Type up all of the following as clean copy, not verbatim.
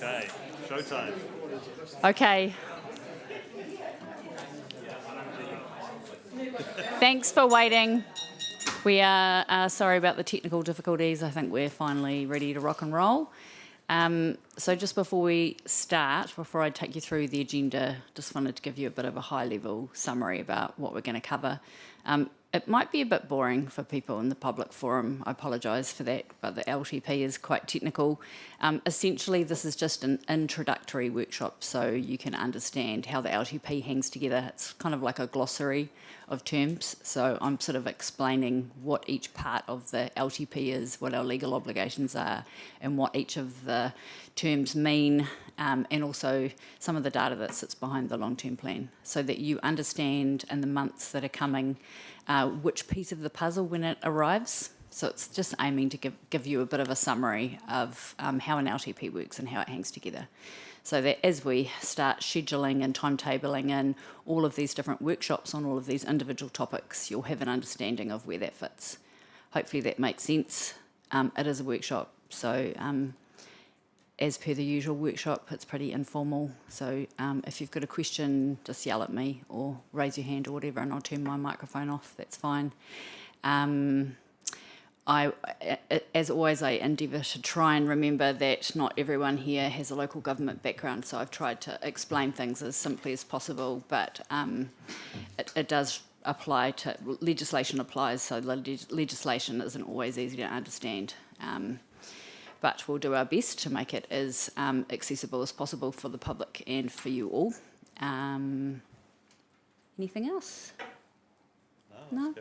Okay, showtime. Okay. Thanks for waiting. We are sorry about the technical difficulties. I think we're finally ready to rock and roll. So just before we start, before I take you through the agenda, just wanted to give you a bit of a high-level summary about what we're going to cover. It might be a bit boring for people in the public forum. I apologise for that, but the LTP is quite technical. Essentially, this is just an introductory workshop so you can understand how the LTP hangs together. It's kind of like a glossary of terms. So I'm sort of explaining what each part of the LTP is, what our legal obligations are, and what each of the terms mean, and also some of the data that sits behind the long-term plan, so that you understand in the months that are coming which piece of the puzzle when it arrives. So it's just aiming to give you a bit of a summary of how an LTP works and how it hangs together. So that as we start scheduling and timetabling in all of these different workshops on all of these individual topics, you'll have an understanding of where that fits. Hopefully that makes sense. It is a workshop, so as per the usual workshop, it's pretty informal. So if you've got a question, just yell at me or raise your hand or whatever, and I'll turn my microphone off. That's fine. As always, I endeavour to try and remember that not everyone here has a local government background, so I've tried to explain things as simply as possible, but it does apply to, legislation applies, so the legislation isn't always easy to understand. But we'll do our best to make it as accessible as possible for the public and for you all. Anything else? No?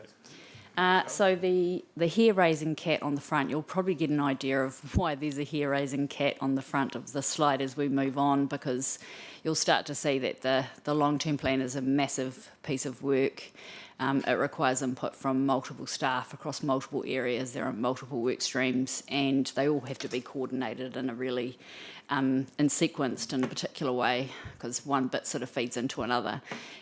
So the hair-raising cat on the front, you'll probably get an idea of why there's a hair-raising cat on the front of the slide as we move on, because you'll start to see that the long-term plan is a massive piece of work. It requires input from multiple staff across multiple areas. There are multiple work streams, and they all have to be coordinated in a really and sequenced in a particular way, because one bit sort of feeds into another.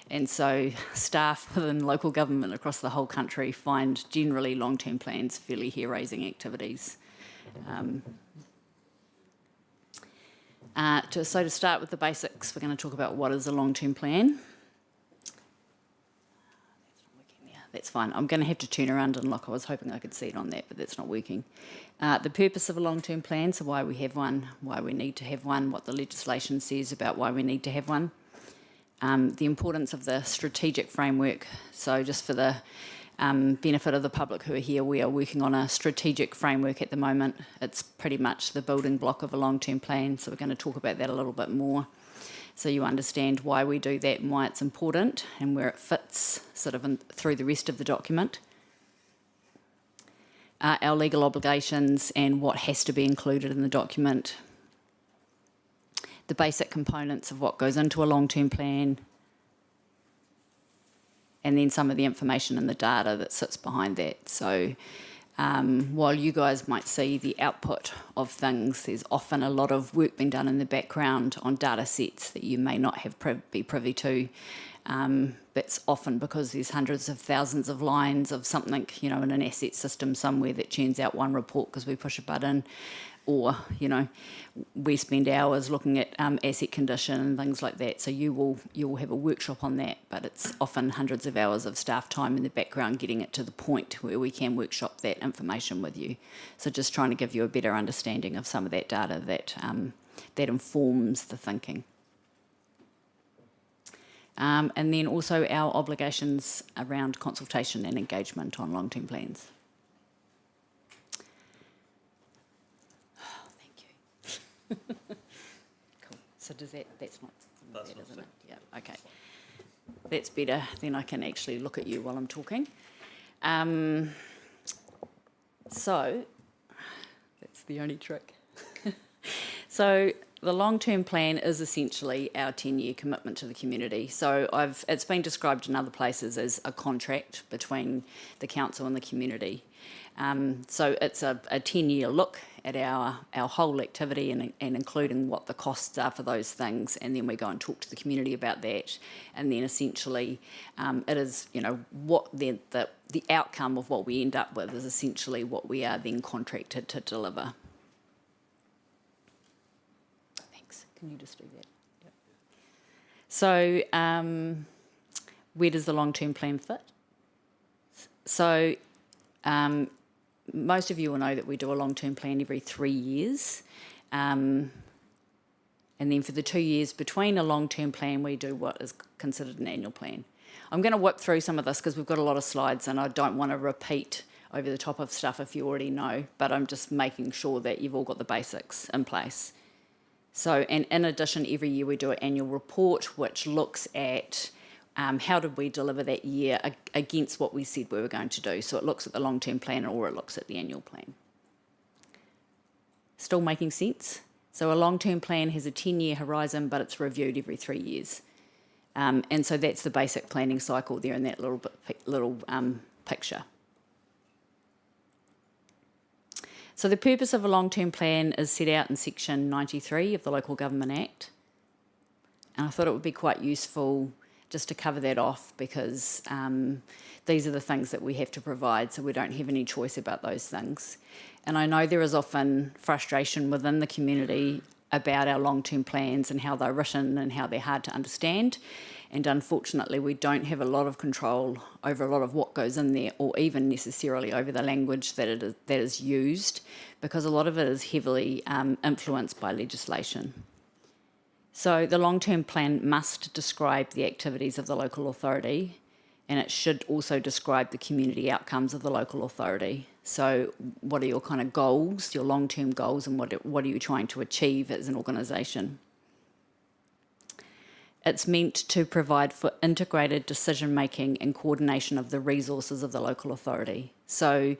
And so staff within local government across the whole country find generally long-term plans fairly hair-raising activities. So to start with the basics, we're going to talk about what is a long-term plan. That's fine. I'm going to have to turn around and look. I was hoping I could see it on that, but that's not working. The purpose of a long-term plan, so why we have one, why we need to have one, what the legislation says about why we need to have one. The importance of the strategic framework. So just for the benefit of the public who are here, we are working on a strategic framework at the moment. It's pretty much the building block of a long-term plan, so we're going to talk about that a little bit more, so you understand why we do that and why it's important and where it fits sort of through the rest of the document. Our legal obligations and what has to be included in the document. The basic components of what goes into a long-term plan. And then some of the information and the data that sits behind that. So while you guys might see the output of things, there's often a lot of work being done in the background on data sets that you may not have be privy to. That's often because there's hundreds of thousands of lines of something, in an asset system somewhere that churns out one report because we push a button, or, we spend hours looking at asset condition and things like that. So you will have a workshop on that, but it's often hundreds of hours of staff time in the background getting it to the point where we can workshop that information with you. So just trying to give you a better understanding of some of that data that informs the thinking. And then also our obligations around consultation and engagement on long-term plans. Cool. So that's not that, isn't it? Yeah, okay. That's better. Then I can actually look at you while I'm talking. So that's the only trick. So the long-term plan is essentially our 10-year commitment to the community. So it's been described in other places as a contract between the council and the community. So it's a 10-year look at our whole activity and including what the costs are for those things, and then we go and talk to the community about that, and then essentially it is, what the outcome of what we end up with is essentially what we are then contracted to deliver. Can you just do that? Yep. So where does the long-term plan fit? So most of you will know that we do a long-term plan every 3 years. And then for the 2 years between a long-term plan, we do what is considered an annual plan. I'm going to whip through some of this because we've got a lot of slides and I don't want to repeat over the top of stuff if you already know, but I'm just making sure that you've all got the basics in place. So, and in addition, every year we do an annual report which looks at how did we deliver that year against what we said we were going to do. So it looks at the long-term plan or it looks at the annual plan. Still making sense? So a long-term plan has a 10-year horizon, but it's reviewed every 3 years. And so that's the basic planning cycle there in that little picture. So the purpose of a long-term plan is set out in Section 93 of the Local Government Act. And I thought it would be quite useful just to cover that off because these are the things that we have to provide, so we don't have any choice about those things. And I know there is often frustration within the community about our long-term plans and how they're written and how they're hard to understand. And unfortunately, we don't have a lot of control over a lot of what goes in there or even necessarily over the language that is used because a lot of it is heavily influenced by legislation. So the long-term plan must describe the activities of the local authority and it should also describe the community outcomes of the local authority. So what are your kind of goals, your long-term goals, and what are you trying to achieve as an organisation? It's meant to provide for integrated decision-making and coordination of the resources of the local authority. So,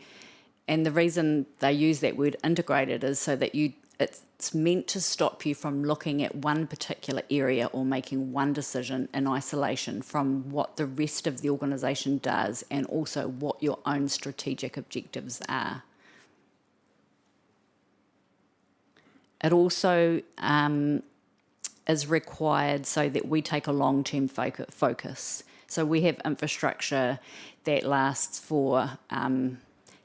and the reason they use that word integrated is so that it's meant to stop you from looking at one particular area or making one decision in isolation from what the rest of the organisation does and also what your own strategic objectives are. It also is required so that we take a long-term focus. So we have infrastructure that lasts for 10,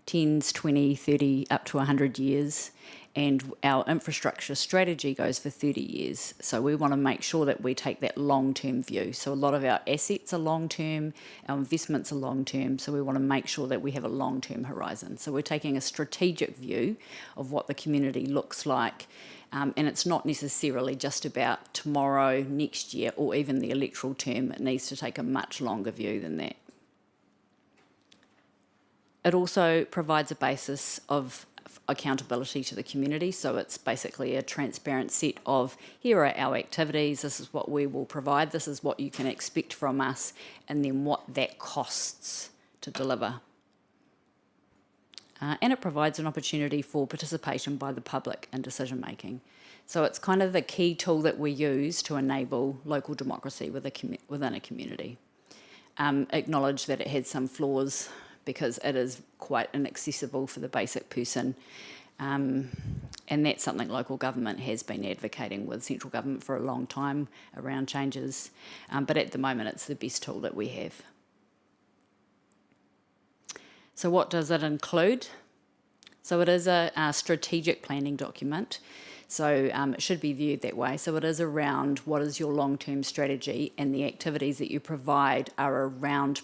20, 30, up to 100 years. And our infrastructure strategy goes for 30 years. So we want to make sure that we take that long-term view. So a lot of our assets are long-term, our investments are long-term, so we want to make sure that we have a long-term horizon. So we're taking a strategic view of what the community looks like, and it's not necessarily just about tomorrow, next year, or even the electoral term. It needs to take a much longer view than that. It also provides a basis of accountability to the community. So it's basically a transparent set of, here are our activities, this is what we will provide, this is what you can expect from us, and then what that costs to deliver. And it provides an opportunity for participation by the public in decision making. So it's kind of the key tool that we use to enable local democracy within a community. Acknowledge that it had some flaws because it is quite inaccessible for the basic person. And that's something local government has been advocating with central government for a long time around changes. But at the moment, it's the best tool that we have. So what does it include? So it is a strategic planning document. So it should be viewed that way. So it is around what is your long-term strategy, and the activities that you provide are around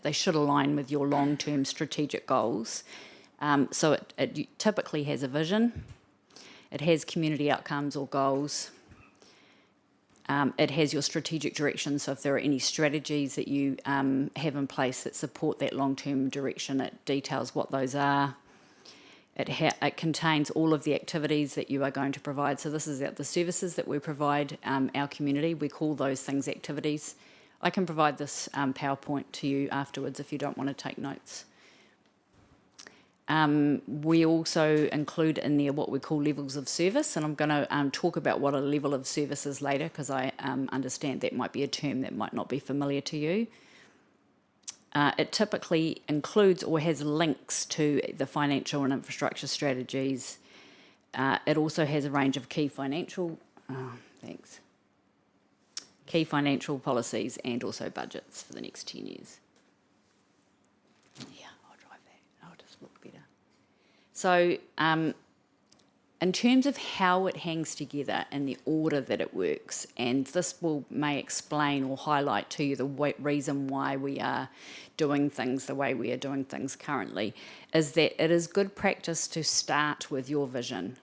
they should align with your long-term strategic goals. So it typically has a vision. It has community outcomes or goals. It has your strategic direction. So if there are any strategies that you have in place that support that long-term direction, it details what those are. It contains all of the activities that you are going to provide. So this is the services that we provide our community. We call those things activities. I can provide this PowerPoint to you afterwards if you don't want to take notes. We also include in there what we call levels of service, and I'm going to talk about what a level of service is later because I understand that might be a term that might not be familiar to you. It typically includes or has links to the financial and infrastructure strategies. It also has a range of key financial policies and also budgets for the next 10 years. Yeah, I'll drive that. I'll just look better. So in terms of how it hangs together and the order that it works, and this may explain or highlight to you the reason why we are doing things the way we are doing things currently, is that it is good practice to start with your vision.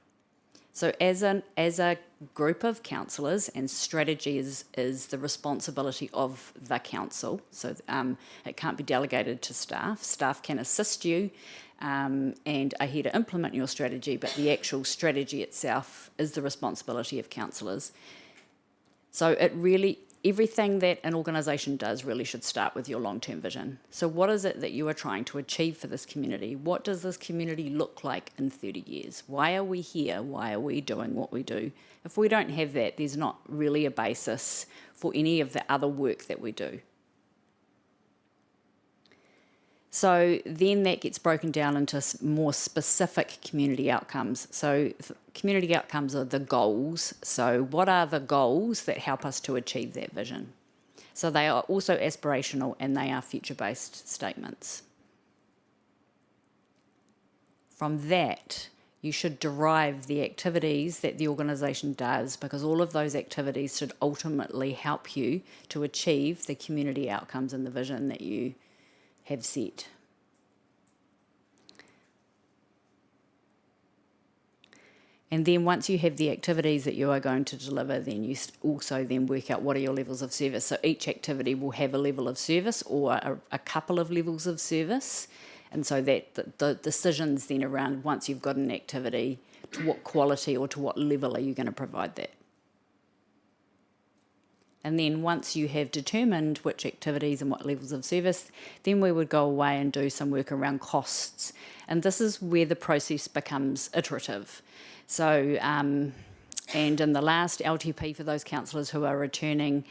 So as a group of councillors, and strategy is the responsibility of the council, so it can't be delegated to staff. Staff can assist you and are here to implement your strategy, but the actual strategy itself is the responsibility of councillors. So everything that an organisation does really should start with your long-term vision. So what is it that you are trying to achieve for this community? What does this community look like in 30 years? Why are we here? Why are we doing what we do? If we don't have that, there's not really a basis for any of the other work that we do. So then that gets broken down into more specific community outcomes. So community outcomes are the goals. So what are the goals that help us to achieve that vision? So they are also aspirational and they are future-based statements. From that, you should derive the activities that the organisation does, because all of those activities should ultimately help you to achieve the community outcomes and the vision that you have set. And then once you have the activities that you are going to deliver, then you also then work out what are your levels of service. So each activity will have a level of service or a couple of levels of service. And so that the decisions then around, once you've got an activity, to what quality or to what level are you going to provide that? And then once you have determined which activities and what levels of service, then we would go away and do some work around costs. And this is where the process becomes iterative. So, and in the last LTP, for those councillors who are returning,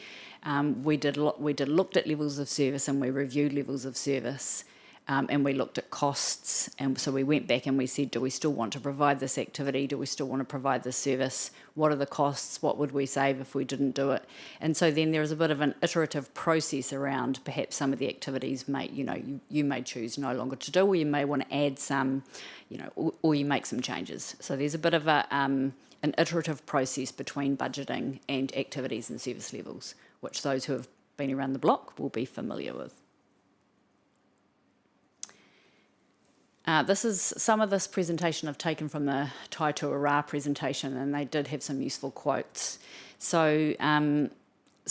we looked at levels of service and we reviewed levels of service. And we looked at costs, and so we went back and we said, do we still want to provide this activity? Do we still want to provide this service? What are the costs? What would we save if we didn't do it? And so then there is a bit of an iterative process around perhaps some of the activities you may choose no longer to do, or you may want to add some, or you make some changes. So there's a bit of an iterative process between budgeting and activities and service levels, which those who have been around the block will be familiar with. Some of this presentation I've taken from the Tai Tuarā presentation, and they did have some useful quotes. So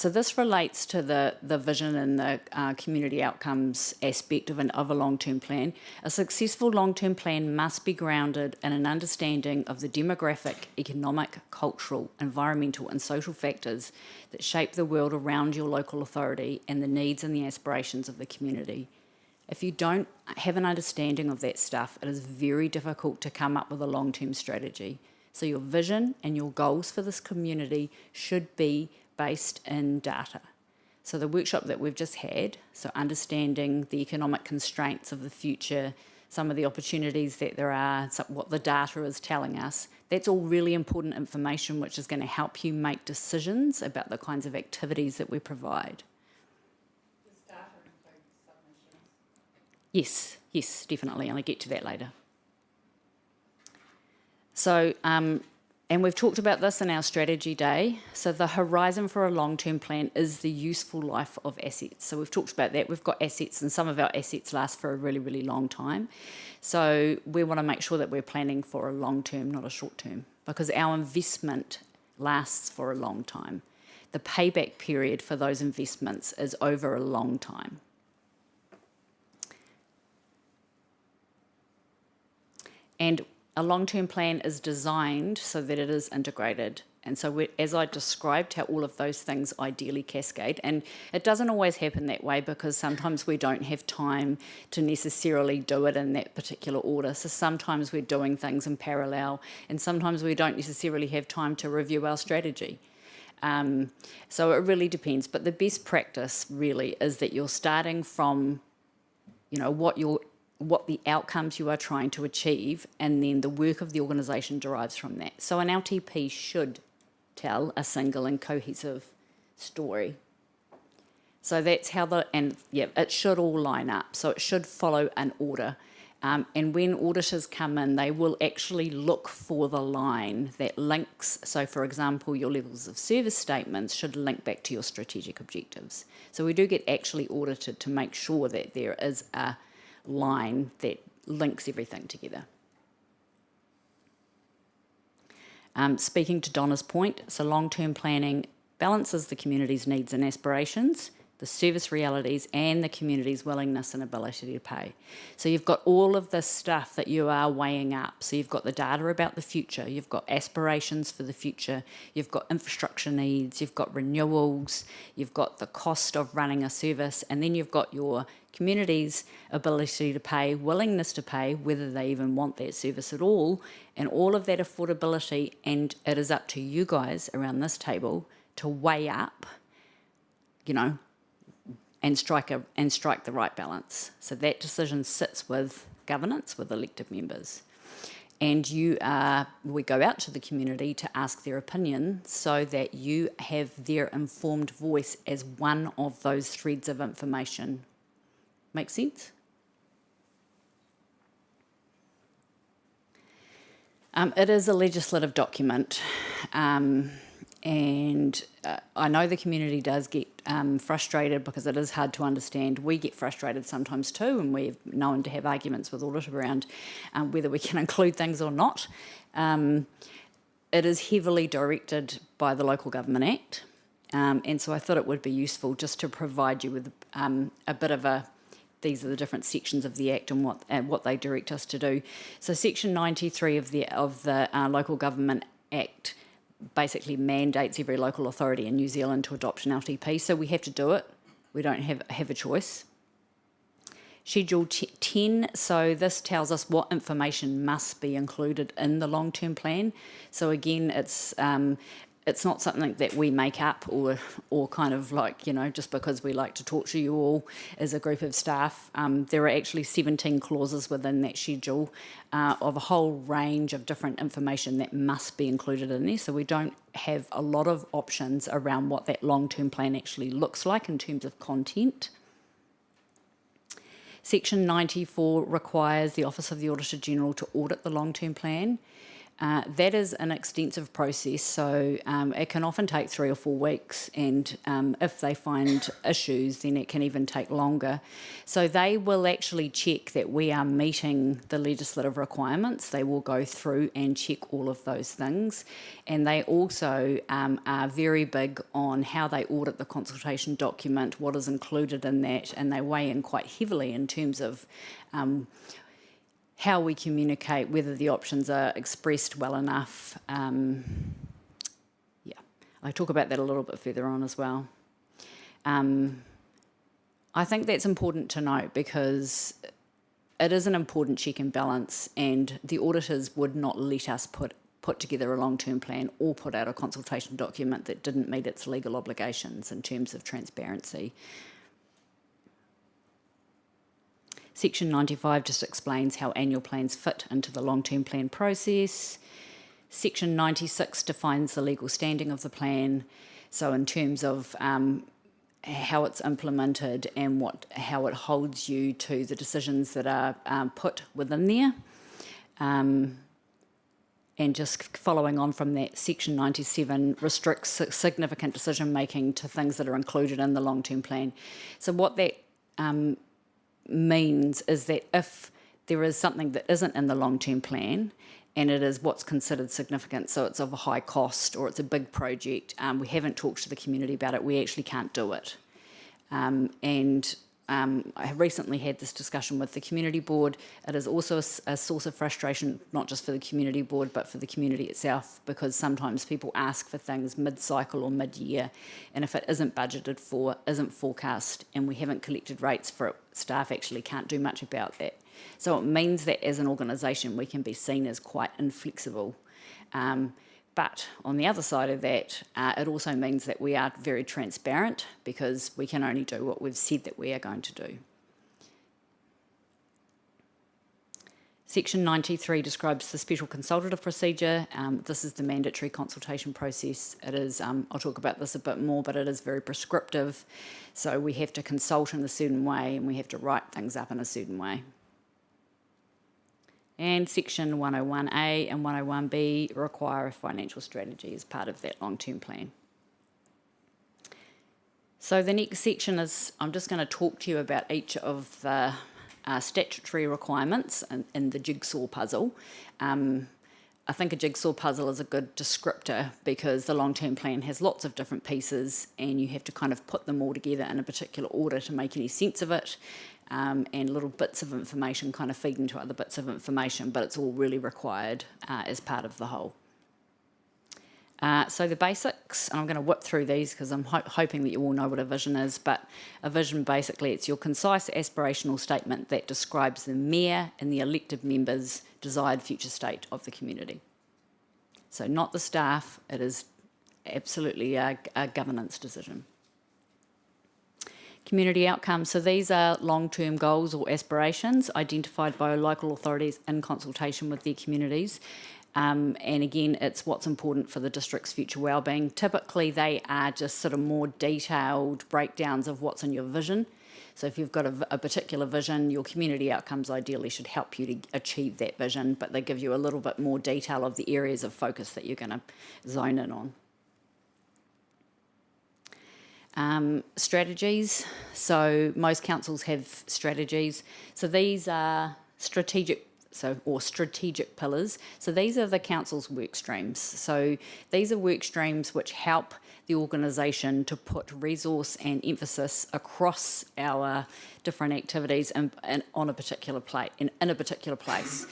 this relates to the vision and the community outcomes aspect of a long-term plan. A successful long-term plan must be grounded in an understanding of the demographic, economic, cultural, environmental and social factors that shape the world around your local authority and the needs and the aspirations of the community. If you don't have an understanding of that stuff, it is very difficult to come up with a long-term strategy. So your vision and your goals for this community should be based in data. So the workshop that we've just had, so understanding the economic constraints of the future, some of the opportunities that there are, what the data is telling us, that's all really important information which is going to help you make decisions about the kinds of activities that we provide. Yes, definitely, and I'll get to that later. So, and we've talked about this in our strategy day. So the horizon for a long-term plan is the useful life of assets. So we've talked about that. We've got assets, and some of our assets last for a really, really long time. So we want to make sure that we're planning for a long term, not a short term, because our investment lasts for a long time. The payback period for those investments is over a long time. And a long-term plan is designed so that it is integrated. And so as I described how all of those things ideally cascade, and it doesn't always happen that way because sometimes we don't have time to necessarily do it in that particular order. So sometimes we're doing things in parallel, and sometimes we don't necessarily have time to review our strategy. So it really depends. But the best practice really is that you're starting from, what the outcomes you are trying to achieve, and then the work of the organisation derives from that. So an LTP should tell a single and cohesive story. So that's how it should all line up. So it should follow an order. And when auditors come in, they will actually look for the line that links. So, for example, your levels of service statements should link back to your strategic objectives. So we do get actually audited to make sure that there is a line that links everything together. Speaking to Donna's point, so long-term planning balances the community's needs and aspirations, the service realities, and the community's willingness and ability to pay. So you've got all of this stuff that you are weighing up. So you've got the data about the future, you've got aspirations for the future, you've got infrastructure needs, you've got renewals, you've got the cost of running a service, and then you've got your community's ability to pay, willingness to pay, whether they even want that service at all, and all of that affordability. And it is up to you guys around this table to weigh up, and strike the right balance. So that decision sits with governance, with elected members. And we go out to the community to ask their opinion so that you have their informed voice as one of those threads of information. Make sense? It is a legislative document. And I know the community does get frustrated because it is hard to understand. We get frustrated sometimes too, and we're known to have arguments with audit around whether we can include things or not. It is heavily directed by the Local Government Act, and so I thought it would be useful just to provide you with a bit of these are the different sections of the Act and what they direct us to do. So Section 93 of the Local Government Act basically mandates every local authority in New Zealand to adopt an LTP, so we have to do it. We don't have a choice. Schedule 10, so this tells us what information must be included in the long-term plan. So again, it's not something that we make up or kind of just because we like to talk to you all as a group of staff. There are actually 17 clauses within that schedule of a whole range of different information that must be included in there. So we don't have a lot of options around what that long-term plan actually looks like in terms of content. Section 94 requires the Office of the Auditor General to audit the long-term plan. That is an extensive process, so it can often take 3 or 4 weeks, and if they find issues, then it can even take longer. So they will actually check that we are meeting the legislative requirements. They will go through and check all of those things, and they also are very big on how they audit the consultation document, what is included in that, and they weigh in quite heavily in terms of how we communicate, whether the options are expressed well enough. I talk about that a little bit further on as well. I think that's important to note because it is an important check and balance, and the auditors would not let us put together a long-term plan or put out a consultation document that didn't meet its legal obligations in terms of transparency. Section 95 just explains how annual plans fit into the long-term plan process. Section 96 defines the legal standing of the plan, so in terms of how it's implemented and how it holds you to the decisions that are put within there. And just following on from that, Section 97 restricts significant decision-making to things that are included in the long-term plan. So what that means is that if there is something that isn't in the long-term plan and it is what's considered significant, so it's of a high cost or it's a big project, we haven't talked to the community about it, we actually can't do it. I have recently had this discussion with the community board. It is also a source of frustration, not just for the community board, but for the community itself, because sometimes people ask for things mid-cycle or mid-year, and if it isn't budgeted for, isn't forecast, and we haven't collected rates for it, staff actually can't do much about that. So it means that as an organisation, we can be seen as quite inflexible. But on the other side of that, it also means that we are very transparent because we can only do what we've said that we are going to do. Section 93 describes the special consultative procedure. This is the mandatory consultation process. It is, I'll talk about this a bit more, but it is very prescriptive. So we have to consult in a certain way and we have to write things up in a certain way. And Section 101A and 101B require a financial strategy as part of that long-term plan. So the next section is, I'm just going to talk to you about each of the statutory requirements in the jigsaw puzzle. I think a jigsaw puzzle is a good descriptor because the long-term plan has lots of different pieces and you have to kind of put them all together in a particular order to make any sense of it, and little bits of information kind of feed into other bits of information, but it's all really required as part of the whole. So the basics, and I'm going to whip through these because I'm hoping that you all know what a vision is, but a vision basically, it's your concise aspirational statement that describes the mayor and the elected members' desired future state of the community. So not the staff, it is absolutely a governance decision. Community outcomes, so these are long-term goals or aspirations identified by local authorities in consultation with their communities. And again, it's what's important for the district's future wellbeing. Typically, they are just sort of more detailed breakdowns of what's in your vision. So if you've got a particular vision, your community outcomes ideally should help you to achieve that vision, but they give you a little bit more detail of the areas of focus that you're going to zone in on. Strategies. So most councils have strategies. So these are strategic pillars. So these are the council's work streams. So these are work streams which help the organisation to put resource and emphasis across our different activities and on a particular in a particular place.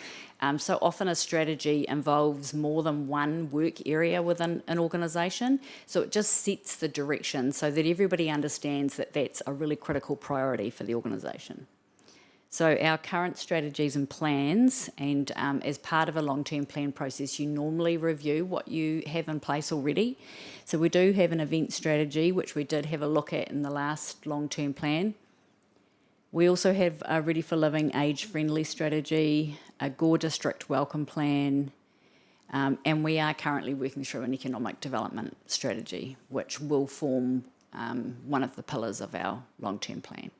So often a strategy involves more than one work area within an organisation. So it just sets the direction so that everybody understands that that's a really critical priority for the organisation. So our current strategies and plans, and as part of a long-term plan process, you normally review what you have in place already. So we do have an event strategy, which we did have a look at in the last long-term plan. We also have a Ready for Living age-friendly strategy, a Gore District welcome plan, and we are currently working through an economic development strategy, which will form one of the pillars of our long-term plan.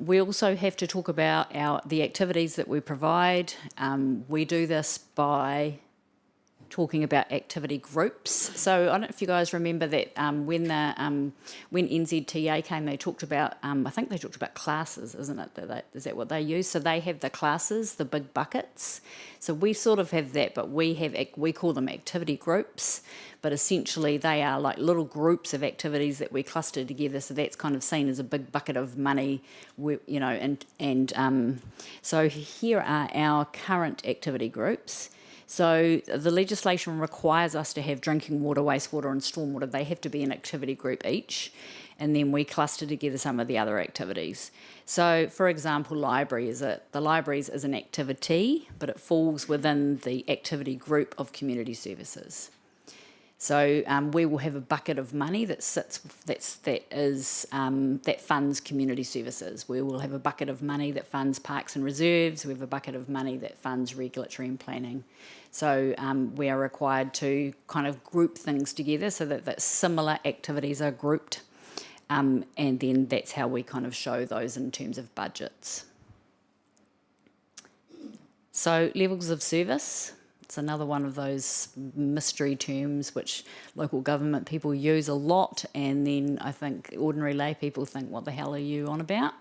We also have to talk about the activities that we provide. We do this by talking about activity groups. So I don't know if you guys remember that when NZTA came, they talked about, I think they talked about classes, isn't it? Is that what they use? So they have the classes, the big buckets. So we sort of have that, but we call them activity groups. But essentially they are like little groups of activities that we cluster together. So that's kind of seen as a big bucket of money, so here are our current activity groups. So the legislation requires us to have drinking water, wastewater and stormwater. They have to be an activity group each. And then we cluster together some of the other activities. So, for example, the libraries is an activity, but it falls within the activity group of community services. So we will have a bucket of money that funds community services. We will have a bucket of money that funds parks and reserves. We have a bucket of money that funds regulatory and planning. So we are required to kind of group things together so that similar activities are grouped, and then that's how we kind of show those in terms of budgets. So levels of service. It's another one of those mystery terms which local government people use a lot, and then I think ordinary lay people think, what the hell are you on about?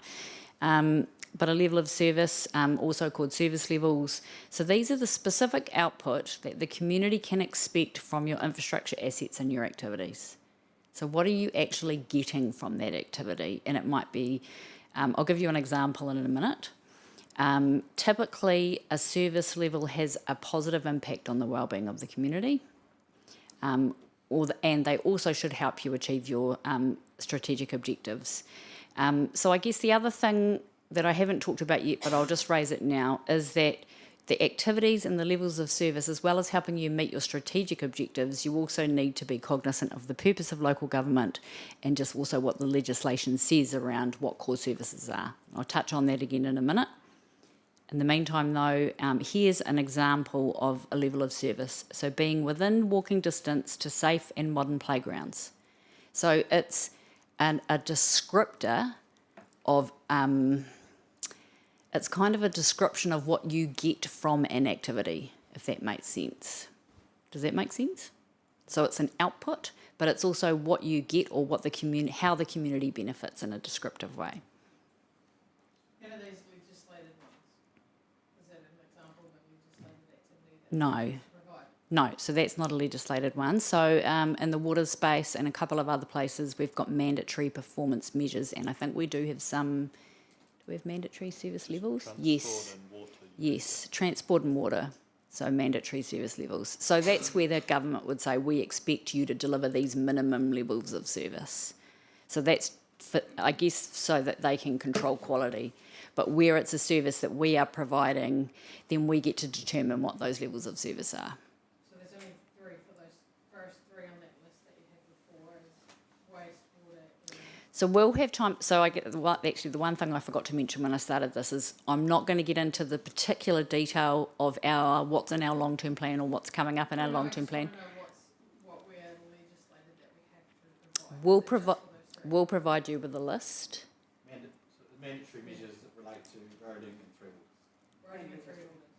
But a level of service, also called service levels. So these are the specific output that the community can expect from your infrastructure assets and your activities. So what are you actually getting from that activity? And it might be, I'll give you an example in a minute. Typically, a service level has a positive impact on the wellbeing of the community, and they also should help you achieve your strategic objectives. So I guess the other thing that I haven't talked about yet, but I'll just raise it now, is that the activities and the levels of service, as well as helping you meet your strategic objectives, you also need to be cognizant of the purpose of local government and just also what the legislation says around what core services are. I'll touch on that again in a minute. In the meantime, though, here's an example of a level of service. So being within walking distance to safe and modern playgrounds. So it's a descriptor of It's kind of a description of what you get from an activity, if that makes sense. Does that make sense? So it's an output, but it's also what you get or what how the community benefits in a descriptive way. And are these legislated ones? Is that an example of a legislated activity that No. we provide? No, so that's not a legislated one. So in the water space and a couple of other places, we've got mandatory performance measures, and I think we do have some. Do we have mandatory service levels? Yes. And water. Yes, transport and water. So mandatory service levels. So that's where the government would say, we expect you to deliver these minimum levels of service. So that's, for, I guess, so that they can control quality. But where it's a service that we are providing, then we get to determine what those levels of service are. So there's only three for those first three on that list that you had before is waste, water, and... So we'll have time. So actually the one thing I forgot to mention when I started this is I'm not going to get into the particular detail of what's in our long-term plan or what's coming up in our long-term plan. What we're legislated that we have to provide. We'll provide you with a list. Mandatory measures that relate to roading and through Roading and through orders.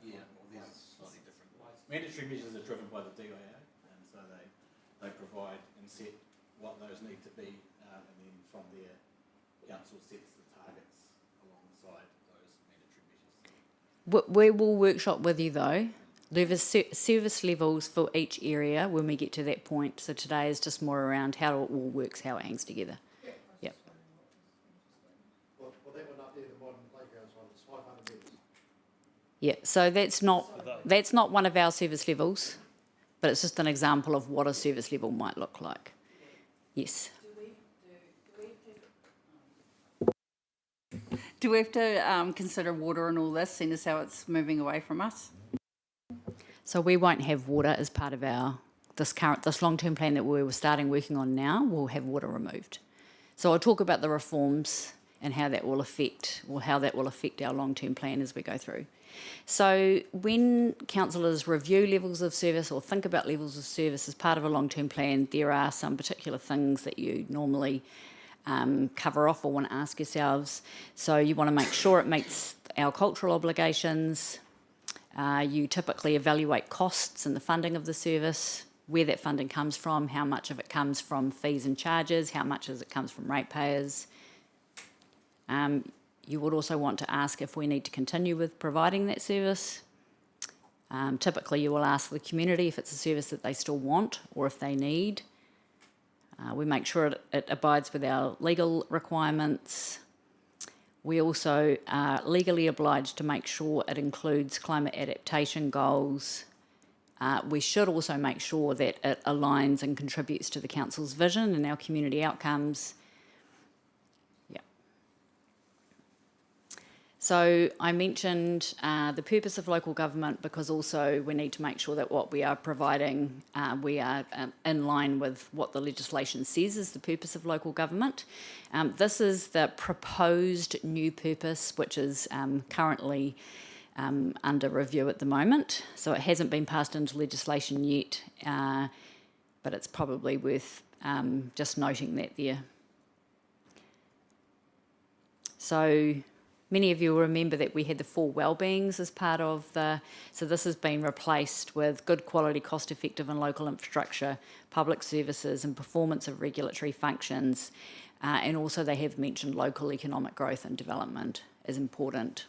yeah, well, these are slightly different. Mandatory measures are driven by the DIA, and so they provide and set what those need to be, and then from there, council sets the targets alongside those mandatory measures. We will workshop with you though. There is service levels for each area when we get to that point. So today is just more around how it all works, how it hangs together. Yep. Well, that one up there, the modern playgrounds one, it's 500 metres. Yeah. So that's not one of our service levels, but it's just an example of what a service level might look like. Yes. Do we have to consider water and all this, seeing as how it's moving away from us? So we won't have water as part of this long-term plan that we were starting working on now. We'll have water removed. So I'll talk about the reforms and how that will affect our long-term plan as we go through. So when councillors review levels of service or think about levels of service as part of a long-term plan, there are some particular things that you normally cover off or want to ask yourselves. So you want to make sure it meets our cultural obligations. You typically evaluate costs and the funding of the service, where that funding comes from, how much of it comes from fees and charges, how much of it comes from ratepayers. You would also want to ask if we need to continue with providing that service. Typically, you will ask the community if it's a service that they still want or if they need. We make sure it abides with our legal requirements. We also are legally obliged to make sure it includes climate adaptation goals. We should also make sure that it aligns and contributes to the council's vision and our community outcomes. Yeah. So I mentioned the purpose of local government because also we need to make sure that what we are providing, we are in line with what the legislation says is the purpose of local government. This is the proposed new purpose, which is currently under review at the moment. So it hasn't been passed into legislation yet, but it's probably worth just noting that there. So many of you will remember that we had the 4 wellbeings as part of so this has been replaced with good quality, cost-effective and local infrastructure, public services and performance of regulatory functions. And also they have mentioned local economic growth and development as important.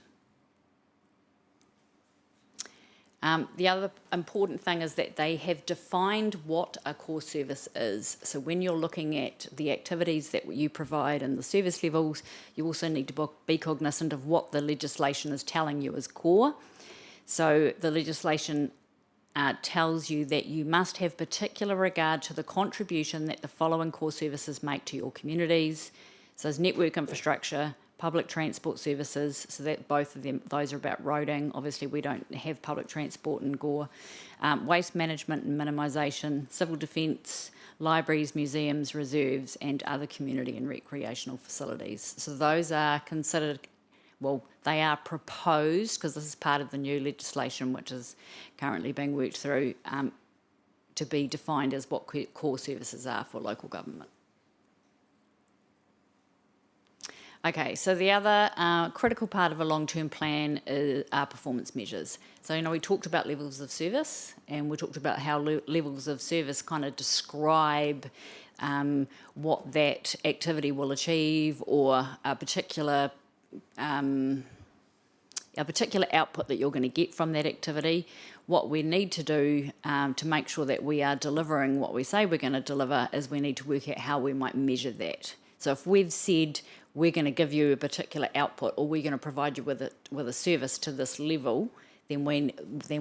The other important thing is that they have defined what a core service is. So when you're looking at the activities that you provide and the service levels, you also need to be cognizant of what the legislation is telling you is core. So the legislation tells you that you must have particular regard to the contribution that the following core services make to your communities. So there's network infrastructure, public transport services, so that both of them, those are about roading. Obviously, we don't have public transport in Gore. Waste management and minimisation, civil defence, libraries, museums, reserves, and other community and recreational facilities. So those are considered, well, they are proposed, because this is part of the new legislation which is currently being worked through, to be defined as what core services are for local government. Okay, so the other critical part of a long-term plan are performance measures. So, we talked about levels of service, and we talked about how levels of service kind of describe what that activity will achieve, or a particular output that you're going to get from that activity. What we need to do to make sure that we are delivering what we say we're going to deliver is we need to work out how we might measure that. So if we've said we're going to give you a particular output, or we're going to provide you with a service to this level, then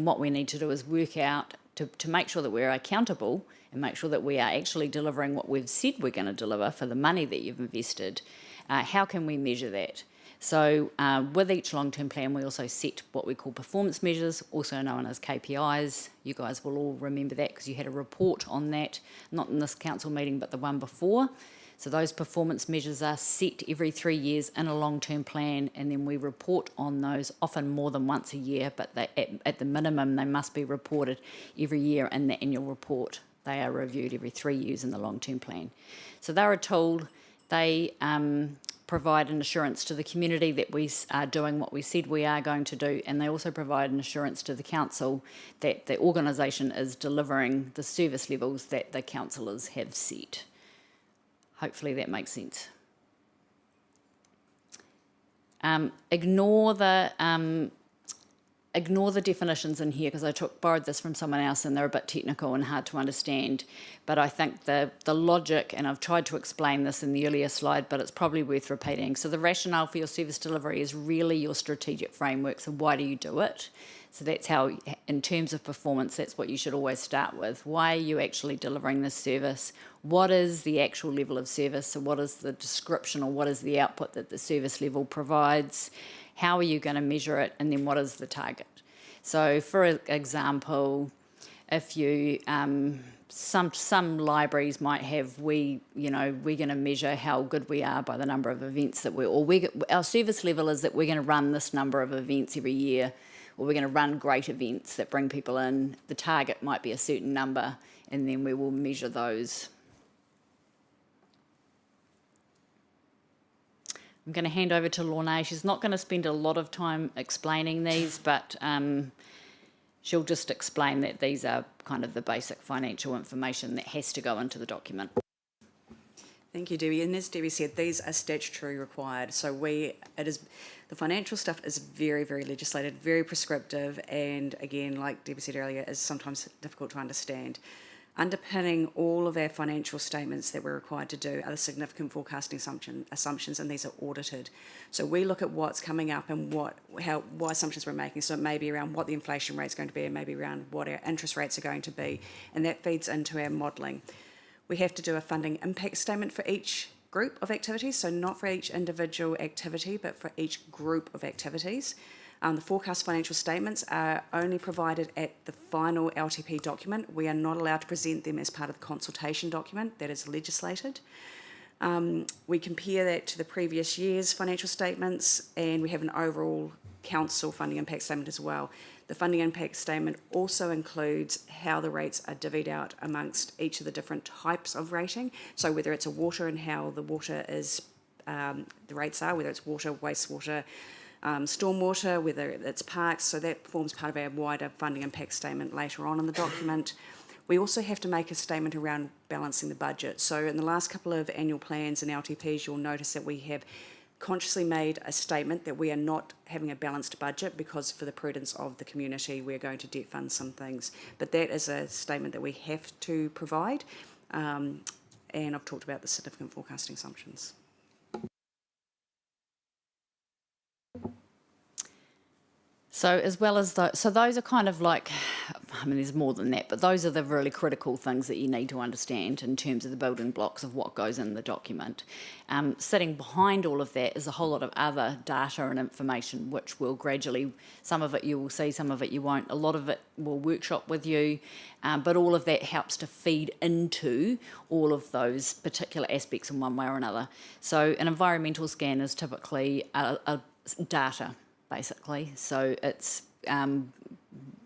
what we need to do is work out to make sure that we're accountable and make sure that we are actually delivering what we've said we're going to deliver for the money that you've invested. How can we measure that? So with each long-term plan, we also set what we call performance measures, also known as KPIs. You guys will all remember that because you had a report on that, not in this council meeting, but the one before. So those performance measures are set every 3 years in a long-term plan, and then we report on those often more than once a year, but at the minimum they must be reported every year in the annual report. They are reviewed every 3 years in the long-term plan. So they're a tool. They provide an assurance to the community that we are doing what we said we are going to do, and they also provide an assurance to the council that the organisation is delivering the service levels that the councillors have set. Hopefully that makes sense. Ignore the definitions in here because I borrowed this from someone else and they're a bit technical and hard to understand. But I think the logic, and I've tried to explain this in the earlier slide, but it's probably worth repeating. So the rationale for your service delivery is really your strategic framework. So why do you do it? So that's how, in terms of performance, that's what you should always start with. Why are you actually delivering this service? What is the actual level of service? So what is the description, or what is the output that the service level provides? How are you going to measure it? And then what is the target? So for example, if you, some libraries might have, we're going to measure how good we are by the number of events that our service level is that we're going to run this number of events every year, or we're going to run great events that bring people in. The target might be a certain number, and then we will measure those. I'm going to hand over to Lorna. She's not going to spend a lot of time explaining these, but she'll just explain that these are kind of the basic financial information that has to go into the document. Thank you, Debbie. And as Debbie said, these are statutory required. So the financial stuff is very, very legislated, very prescriptive, and again, like Debbie said earlier, is sometimes difficult to understand. Underpinning all of our financial statements that we're required to do are the significant forecasting assumptions, and these are audited. So we look at what's coming up and what assumptions we're making. So it may be around what the inflation rate's going to be, and maybe around what our interest rates are going to be, and that feeds into our modelling. We have to do a funding impact statement for each group of activities, so not for each individual activity, but for each group of activities. The forecast financial statements are only provided at the final LTP document. We are not allowed to present them as part of the consultation document that is legislated. We compare that to the previous year's financial statements, and we have an overall council funding impact statement as well. The funding impact statement also includes how the rates are divvied out amongst each of the different types of rating. So whether it's a water and how the water is, the rates are, whether it's water, wastewater, stormwater, whether it's parks. So that forms part of our wider funding impact statement later on in the document. We also have to make a statement around balancing the budget. So in the last couple of annual plans and LTPs, you'll notice that we have consciously made a statement that we are not having a balanced budget because for the prudence of the community, we're going to debt fund some things. But that is a statement that we have to provide. And I've talked about the significant forecasting assumptions. So as well as those are kind of like, I mean, there's more than that, but those are the really critical things that you need to understand in terms of the building blocks of what goes in the document. Sitting behind all of that is a whole lot of other data and information, which will gradually, some of it you will see, some of it you won't. A lot of it will workshop with you, but all of that helps to feed into all of those particular aspects in one way or another. So an environmental scan is typically a data, basically. So it's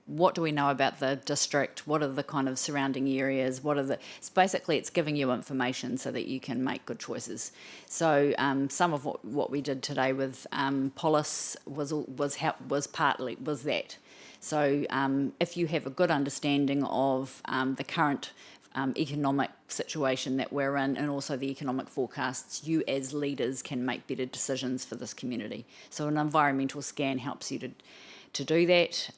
what do we know about the district? What are the kind of surrounding areas? It's basically, it's giving you information so that you can make good choices. So some of what we did today with Polis was that. So if you have a good understanding of the current economic situation that we're in, and also the economic forecasts, you as leaders can make better decisions for this community. So an environmental scan helps you to do that.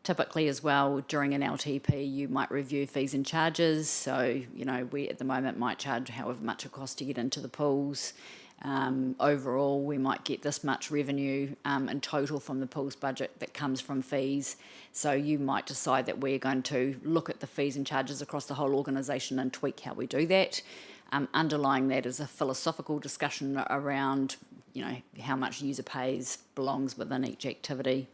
Typically as well, during an LTP, you might review fees and charges. So, we at the moment might charge however much it costs to get into the pools. Overall, we might get this much revenue in total from the pools budget that comes from fees. So you might decide that we're going to look at the fees and charges across the whole organisation and tweak how we do that. Underlying that is a philosophical discussion around, how much user pays belongs within each activity.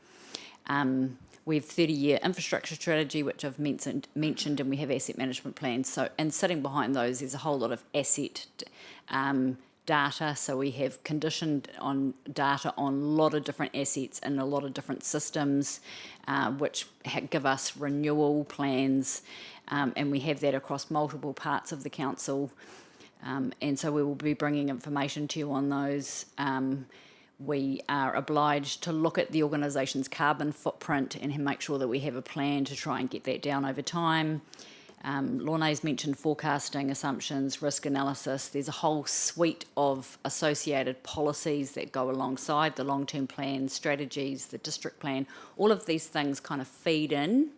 We have 30-year infrastructure strategy, which I've mentioned, and we have asset management plans. So, and sitting behind those, there's a whole lot of asset data. So we have conditioned on data on a lot of different assets and a lot of different systems, which give us renewal plans, and we have that across multiple parts of the council. And so we will be bringing information to you on those. We are obliged to look at the organisation's carbon footprint and make sure that we have a plan to try and get that down over time. Lorna's mentioned forecasting assumptions, risk analysis. There's a whole suite of associated policies that go alongside the long-term plan, strategies, the district plan. All of these things kind of feed in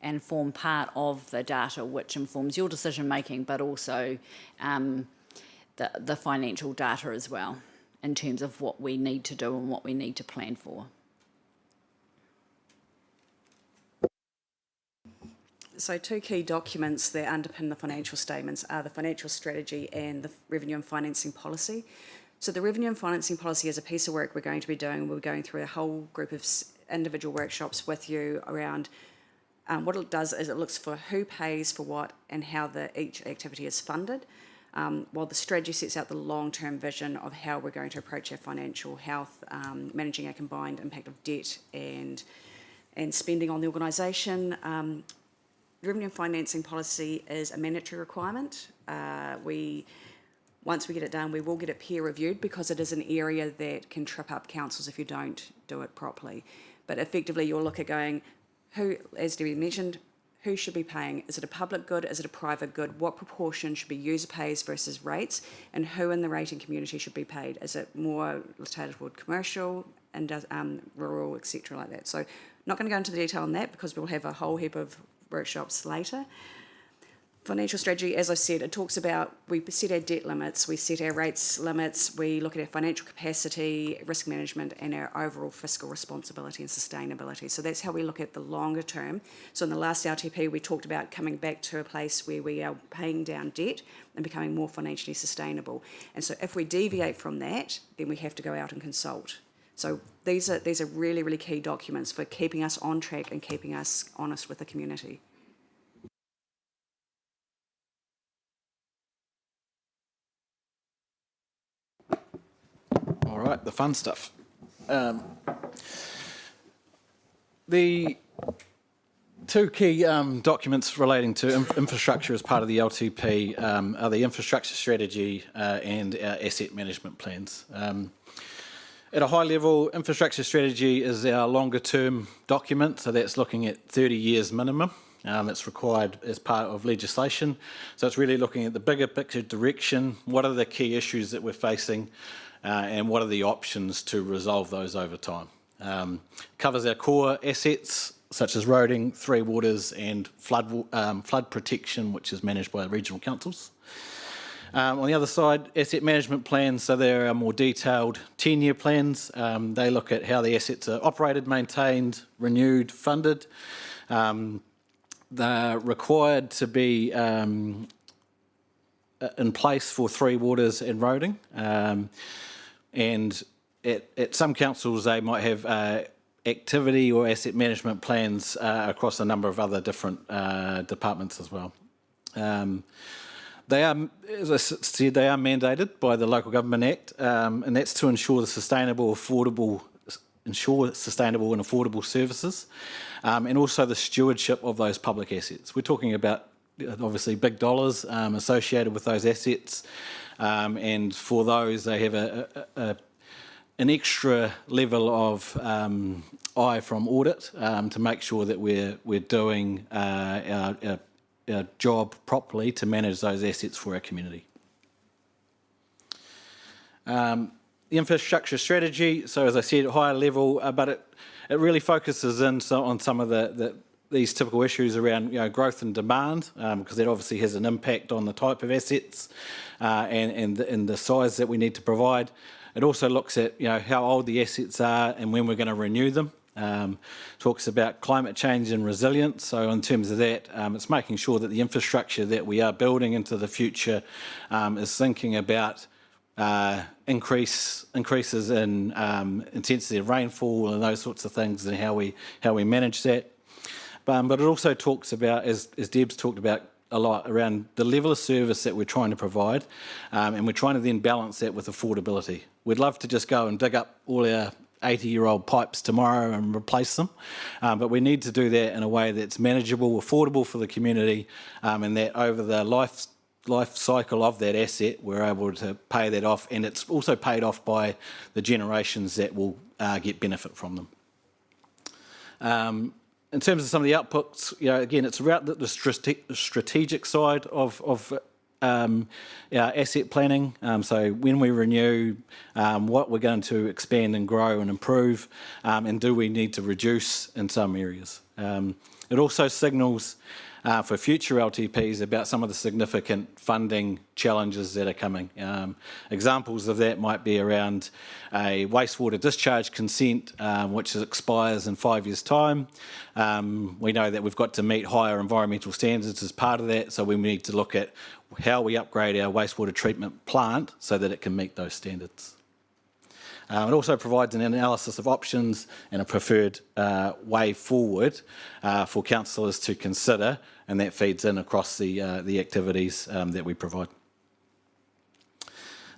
and form part of the data which informs your decision making, but also the financial data as well, in terms of what we need to do and what we need to plan for. So 2 key documents that underpin the financial statements are the financial strategy and the revenue and financing policy. So the revenue and financing policy is a piece of work we're going to be doing. We're going through a whole group of individual workshops with you around what it does is it looks for who pays for what and how each activity is funded. While the strategy sets out the long-term vision of how we're going to approach our financial health, managing our combined impact of debt and spending on the organisation. Revenue and financing policy is a mandatory requirement. Once we get it done, we will get it peer reviewed because it is an area that can trip up councils if you don't do it properly. But effectively, you'll look at going, who, as Debbie mentioned, who should be paying? Is it a public good? Is it a private good? What proportion should be user pays versus rates? And who in the rating community should be paid? Is it more related toward commercial and rural, etc. like that? So not going to go into the detail on that because we'll have a whole heap of workshops later. Financial strategy, as I said, it talks about we set our debt limits, we set our rates limits, we look at our financial capacity, risk management, and our overall fiscal responsibility and sustainability. So that's how we look at the longer term. So in the last LTP, we talked about coming back to a place where we are paying down debt and becoming more financially sustainable. And so if we deviate from that, then we have to go out and consult. So these are really, really key documents for keeping us on track and keeping us honest with the community. All right, the fun stuff. The 2 key documents relating to infrastructure as part of the LTP are the infrastructure strategy and our asset management plans. At a high level, infrastructure strategy is our longer term document, so that's looking at 30 years minimum. It's required as part of legislation. So it's really looking at the bigger picture direction, what are the key issues that we're facing, and what are the options to resolve those over time. Covers our core assets, such as roading, three waters, and flood protection, which is managed by regional councils. On the other side, asset management plans, so they're our more detailed 10-year plans. They look at how the assets are operated, maintained, renewed, funded. They're required to be in place for three waters and roading. And at some councils, they might have activity or asset management plans across a number of other different departments as well. They are, as I said, they are mandated by the Local Government Act, and that's to ensure the sustainable, affordable ensure sustainable and affordable services, and also the stewardship of those public assets. We're talking about obviously big dollars associated with those assets, and for those they have an extra level of eye from audit to make sure that we're doing our job properly to manage those assets for our community. The infrastructure strategy, so as I said, at higher level, but it really focuses in on some of these typical issues around growth and demand, because that obviously has an impact on the type of assets and the size that we need to provide. It also looks at how old the assets are and when we're going to renew them. Talks about climate change and resilience. So in terms of that, it's making sure that the infrastructure that we are building into the future is thinking about increases in intensity of rainfall and those sorts of things, and how we manage that. But it also talks about, as Deb's talked about a lot, around the level of service that we're trying to provide, and we're trying to then balance that with affordability. We'd love to just go and dig up all our 80-year-old pipes tomorrow and replace them, but we need to do that in a way that's manageable, affordable for the community, and that over the life cycle of that asset we're able to pay that off, and it's also paid off by the generations that will get benefit from them. In terms of some of the outputs, again, it's about the strategic side of our asset planning. So when we renew, what we're going to expand and grow and improve, and do we need to reduce in some areas. It also signals for future LTPs about some of the significant funding challenges that are coming. Examples of that might be around a wastewater discharge consent, which expires in 5 years' time. We know that we've got to meet higher environmental standards as part of that, so we need to look at how we upgrade our wastewater treatment plant so that it can meet those standards. It also provides an analysis of options and a preferred way forward for councillors to consider, and that feeds in across the activities that we provide.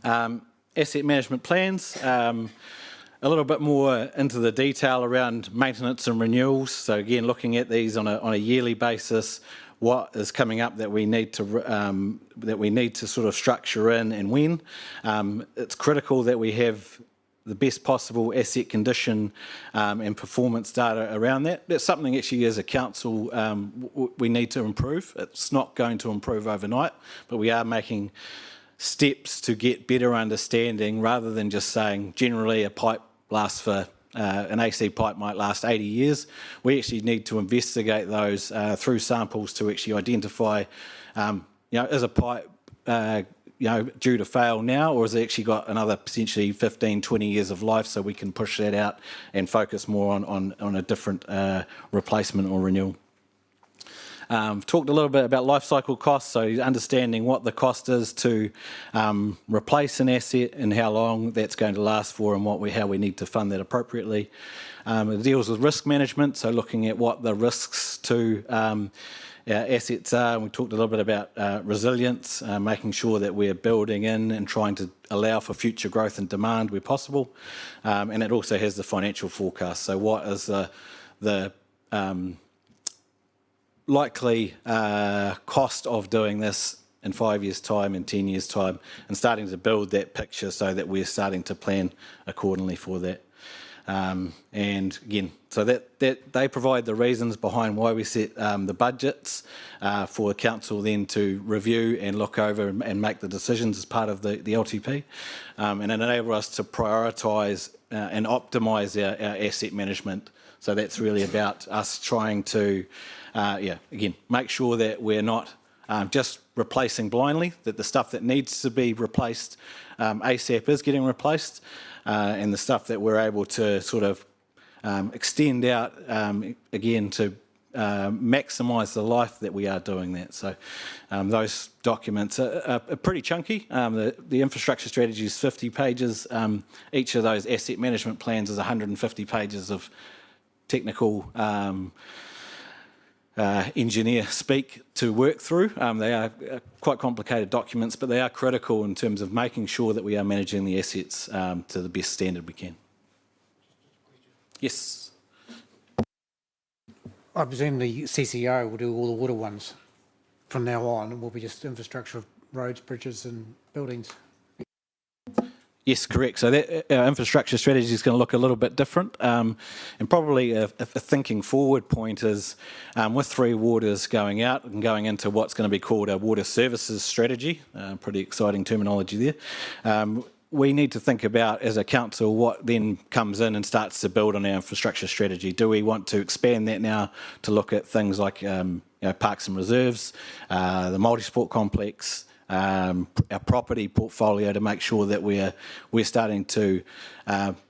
Asset management plans, a little bit more into the detail around maintenance and renewals. So again, looking at these on a yearly basis, what is coming up that we need to sort of structure in and when. It's critical that we have the best possible asset condition and performance data around that. That's something actually as a council we need to improve. It's not going to improve overnight, but we are making steps to get better understanding, rather than just saying generally a pipe lasts for, an AC pipe might last 80 years. We actually need to investigate those through samples to actually identify, is a pipe due to fail now, or has it actually got another potentially 15, 20 years of life, so we can push that out and focus more on a different replacement or renewal. Talked a little bit about life cycle costs, so understanding what the cost is to replace an asset and how long that's going to last for, and how we need to fund that appropriately. It deals with risk management, so looking at what the risks to our assets are. We talked a little bit about resilience, making sure that we're building in and trying to allow for future growth and demand where possible. And it also has the financial forecast. So what is the likely cost of doing this in 5 years' time, in 10 years' time, and starting to build that picture so that we're starting to plan accordingly for that. And again, so that they provide the reasons behind why we set the budgets for the council then to review and look over and make the decisions as part of the LTP, and it enables us to prioritise and optimise our asset management. So that's really about us trying to, again, make sure that we're not just replacing blindly, that the stuff that needs to be replaced ASAP is getting replaced, and the stuff that we're able to sort of extend out, again, to maximise the life that we are doing that. So those documents are pretty chunky. The infrastructure strategy is 50 pages. Each of those asset management plans is 150 pages of technical engineer speak to work through. They are quite complicated documents, but they are critical in terms of making sure that we are managing the assets to the best standard we can. Yes. I presume the CCO will do all the water ones from now on, and will be just infrastructure of roads, bridges and buildings. Yes, correct. So that our infrastructure strategy is going to look a little bit different, and probably a thinking forward point is with Three Waters going out and going into what's going to be called a water services strategy. Pretty exciting terminology there. We need to think about, as a council, what then comes in and starts to build on our infrastructure strategy. Do we want to expand that now to look at things like parks and reserves, the multi-sport complex, our property portfolio, to make sure that we're starting to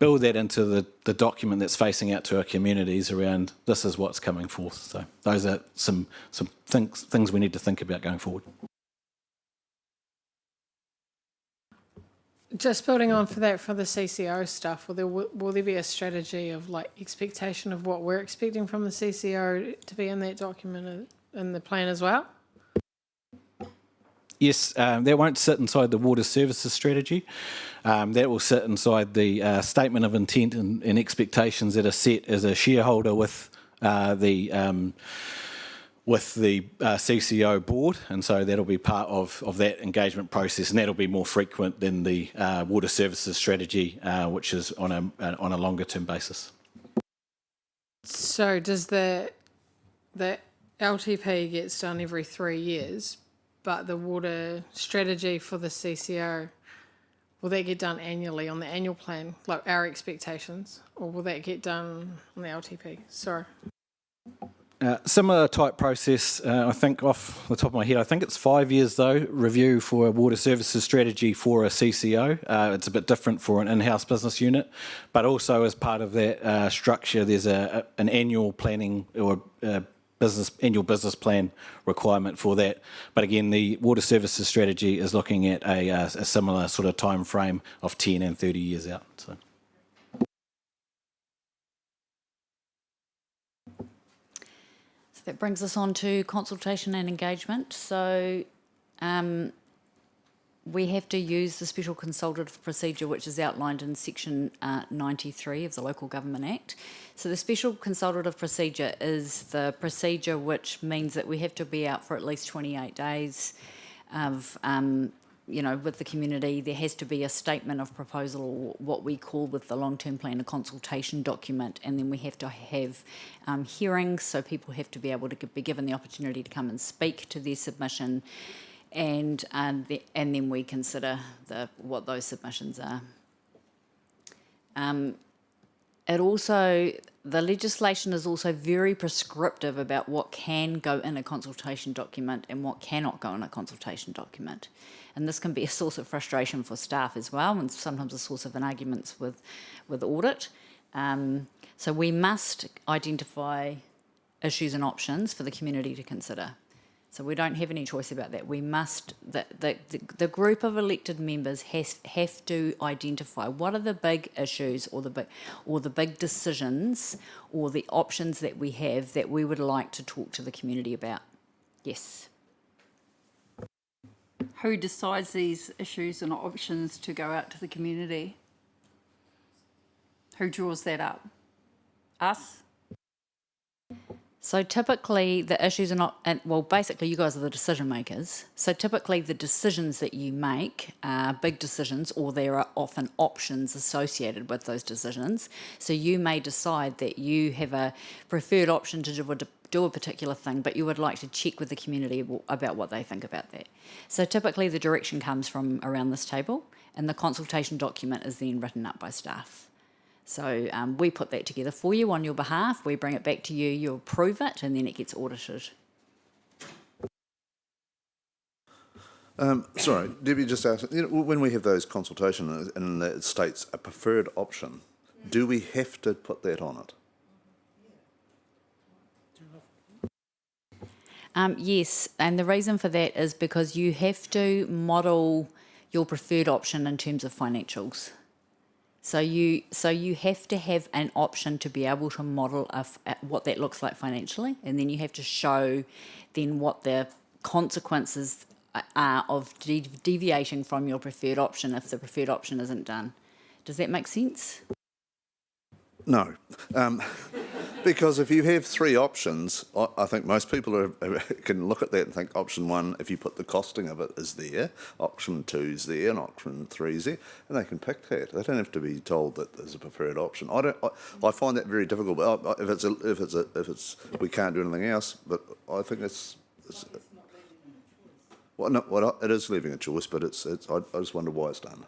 build that into the document that's facing out to our communities around this is what's coming forth. So those are some things we need to think about going forward. Just building on for that, for the CCO stuff, will there be a strategy of like expectation of what we're expecting from the CCO to be in that document in the plan as well? Yes, that won't sit inside the water services strategy. That will sit inside the statement of intent and expectations that are set as a shareholder with the CCO board, and so that'll be part of that engagement process, and that'll be more frequent than the water services strategy, which is on a longer term basis. So does the LTP gets done every 3 years, but the water strategy for the CCO, will that get done annually on the annual plan, like our expectations, or will that get done on the LTP? Sorry. Similar type process, I think off the top of my head, I think it's 5 years though, review for a water services strategy for a CCO. It's a bit different for an in-house business unit, but also as part of that structure, there's an annual planning or annual business plan requirement for that. But again, the water services strategy is looking at a similar sort of time frame of 10 and 30 years out. So. That brings us on to consultation and engagement. So we have to use the special consultative procedure, which is outlined in section 93 of the Local Government Act. So the special consultative procedure is the procedure which means that we have to be out for at least 28 days of with the community. There has to be a statement of proposal, or what we call with the long-term plan a consultation document, and then we have to have hearings, so people have to be able to be given the opportunity to come and speak to their submission, and then we consider what those submissions are. The legislation is also very prescriptive about what can go in a consultation document and what cannot go in a consultation document. And this can be a source of frustration for staff as well, and sometimes a source of an arguments with audit. So we must identify issues and options for the community to consider. So we don't have any choice about that. We must, the group of elected members have to identify what are the big issues or the big decisions or the options that we have that we would like to talk to the community about. Yes. Who decides these issues and options to go out to the community? Who draws that up? Us? So typically the issues are not, basically you guys are the decision makers. So typically the decisions that you make are big decisions, or there are often options associated with those decisions. So you may decide that you have a preferred option to do a particular thing, but you would like to check with the community about what they think about that. So typically the direction comes from around this table, and the consultation document is then written up by staff. So we put that together for you on your behalf, we bring it back to you, you approve it, and then it gets audited. Sorry, Debbie just asked, when we have those consultations and it states a preferred option, do we have to put that on it? Yes, and the reason for that is because you have to model your preferred option in terms of financials. So you have to have an option to be able to model what that looks like financially, and then you have to show then what the consequences are of deviating from your preferred option if the preferred option isn't done. Does that make sense? No. Because if you have three options, I think most people can look at that and think option one, if you put the costing of it, is there, option two's there, and option three's there, and they can pick that. They don't have to be told that there's a preferred option. I find that very difficult. But if it's we can't do anything else, but I think it's well, no, well, it is leaving a choice, but I just wonder why it's done.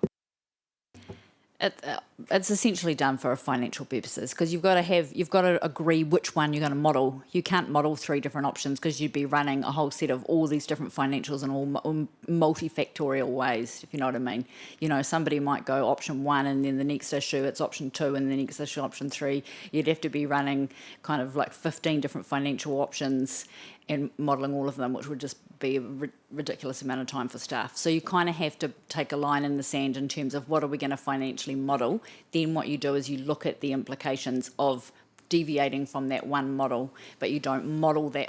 It's essentially done for financial purposes because you've got to agree which one you're going to model. You can't model three different options because you'd be running a whole set of all these different financials in all multifactorial ways, if you know what I mean. You know, somebody might go option one and then the next issue it's option two and the next issue option three. You'd have to be running kind of like 15 different financial options and modelling all of them, which would just be a ridiculous amount of time for staff. So you kind of have to take a line in the sand in terms of what are we going to financially model. Then what you do is you look at the implications of deviating from that one model, but you don't model that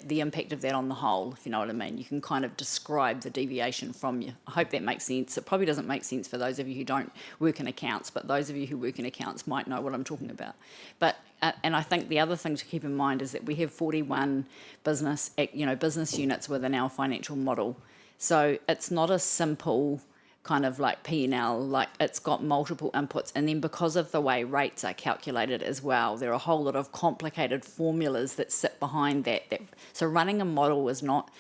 the impact of that on the whole, if you know what I mean. You can kind of describe the deviation from you. I hope that makes sense. It probably doesn't make sense for those of you who don't work in accounts, but those of you who work in accounts might know what I'm talking about. But and I think the other thing to keep in mind is that we have 41 business units within our financial model. So it's not a simple kind of like P&L, like it's got multiple inputs. And then because of the way rates are calculated as well, there are a whole lot of complicated formulas that sit behind that. So running a model is not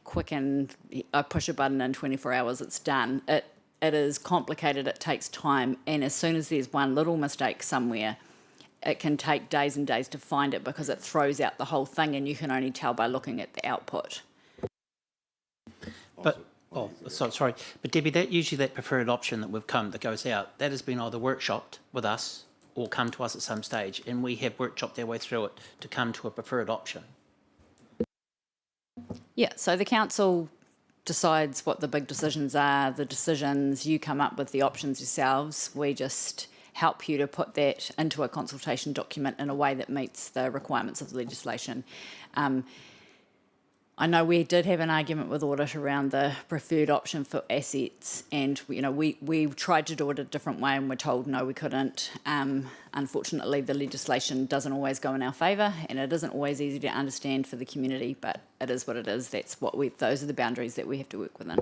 quick and I push a button in 24 hours, it's done. It is complicated, it takes time. And as soon as there's one little mistake somewhere, it can take days and days to find it because it throws out the whole thing and you can only tell by looking at the output. But, sorry, but Debbie, that preferred option that goes out, that has been either workshopped with us or come to us at some stage, and we have workshopped our way through it to come to a preferred option. Yeah, so the council decides what the big decisions are, you come up with the options yourselves, we just help you to put that into a consultation document in a way that meets the requirements of the legislation. I know we did have an argument with audit around the preferred option for assets, and we tried to do it a different way and we're told no, we couldn't. Unfortunately, the legislation doesn't always go in our favour, and it isn't always easy to understand for the community, but it is what it is. Those are the boundaries that we have to work within.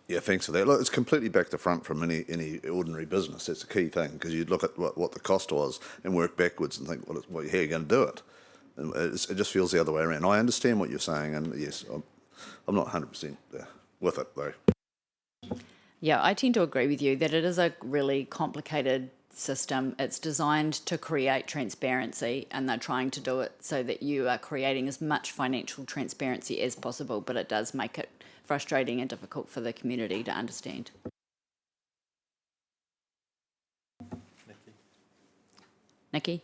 Yeah, thanks for that. Look, it's completely back to front from any ordinary business. That's a key thing, because you look at what the cost was and work backwards and think, well, how are you going to do it? And it just feels the other way around. I understand what you're saying, and yes, I'm not 100% with it, though. Yeah, I tend to agree with you that it is a really complicated system. It's designed to create transparency, and they're trying to do it so that you are creating as much financial transparency as possible, but it does make it frustrating and difficult for the community to understand. Nikki?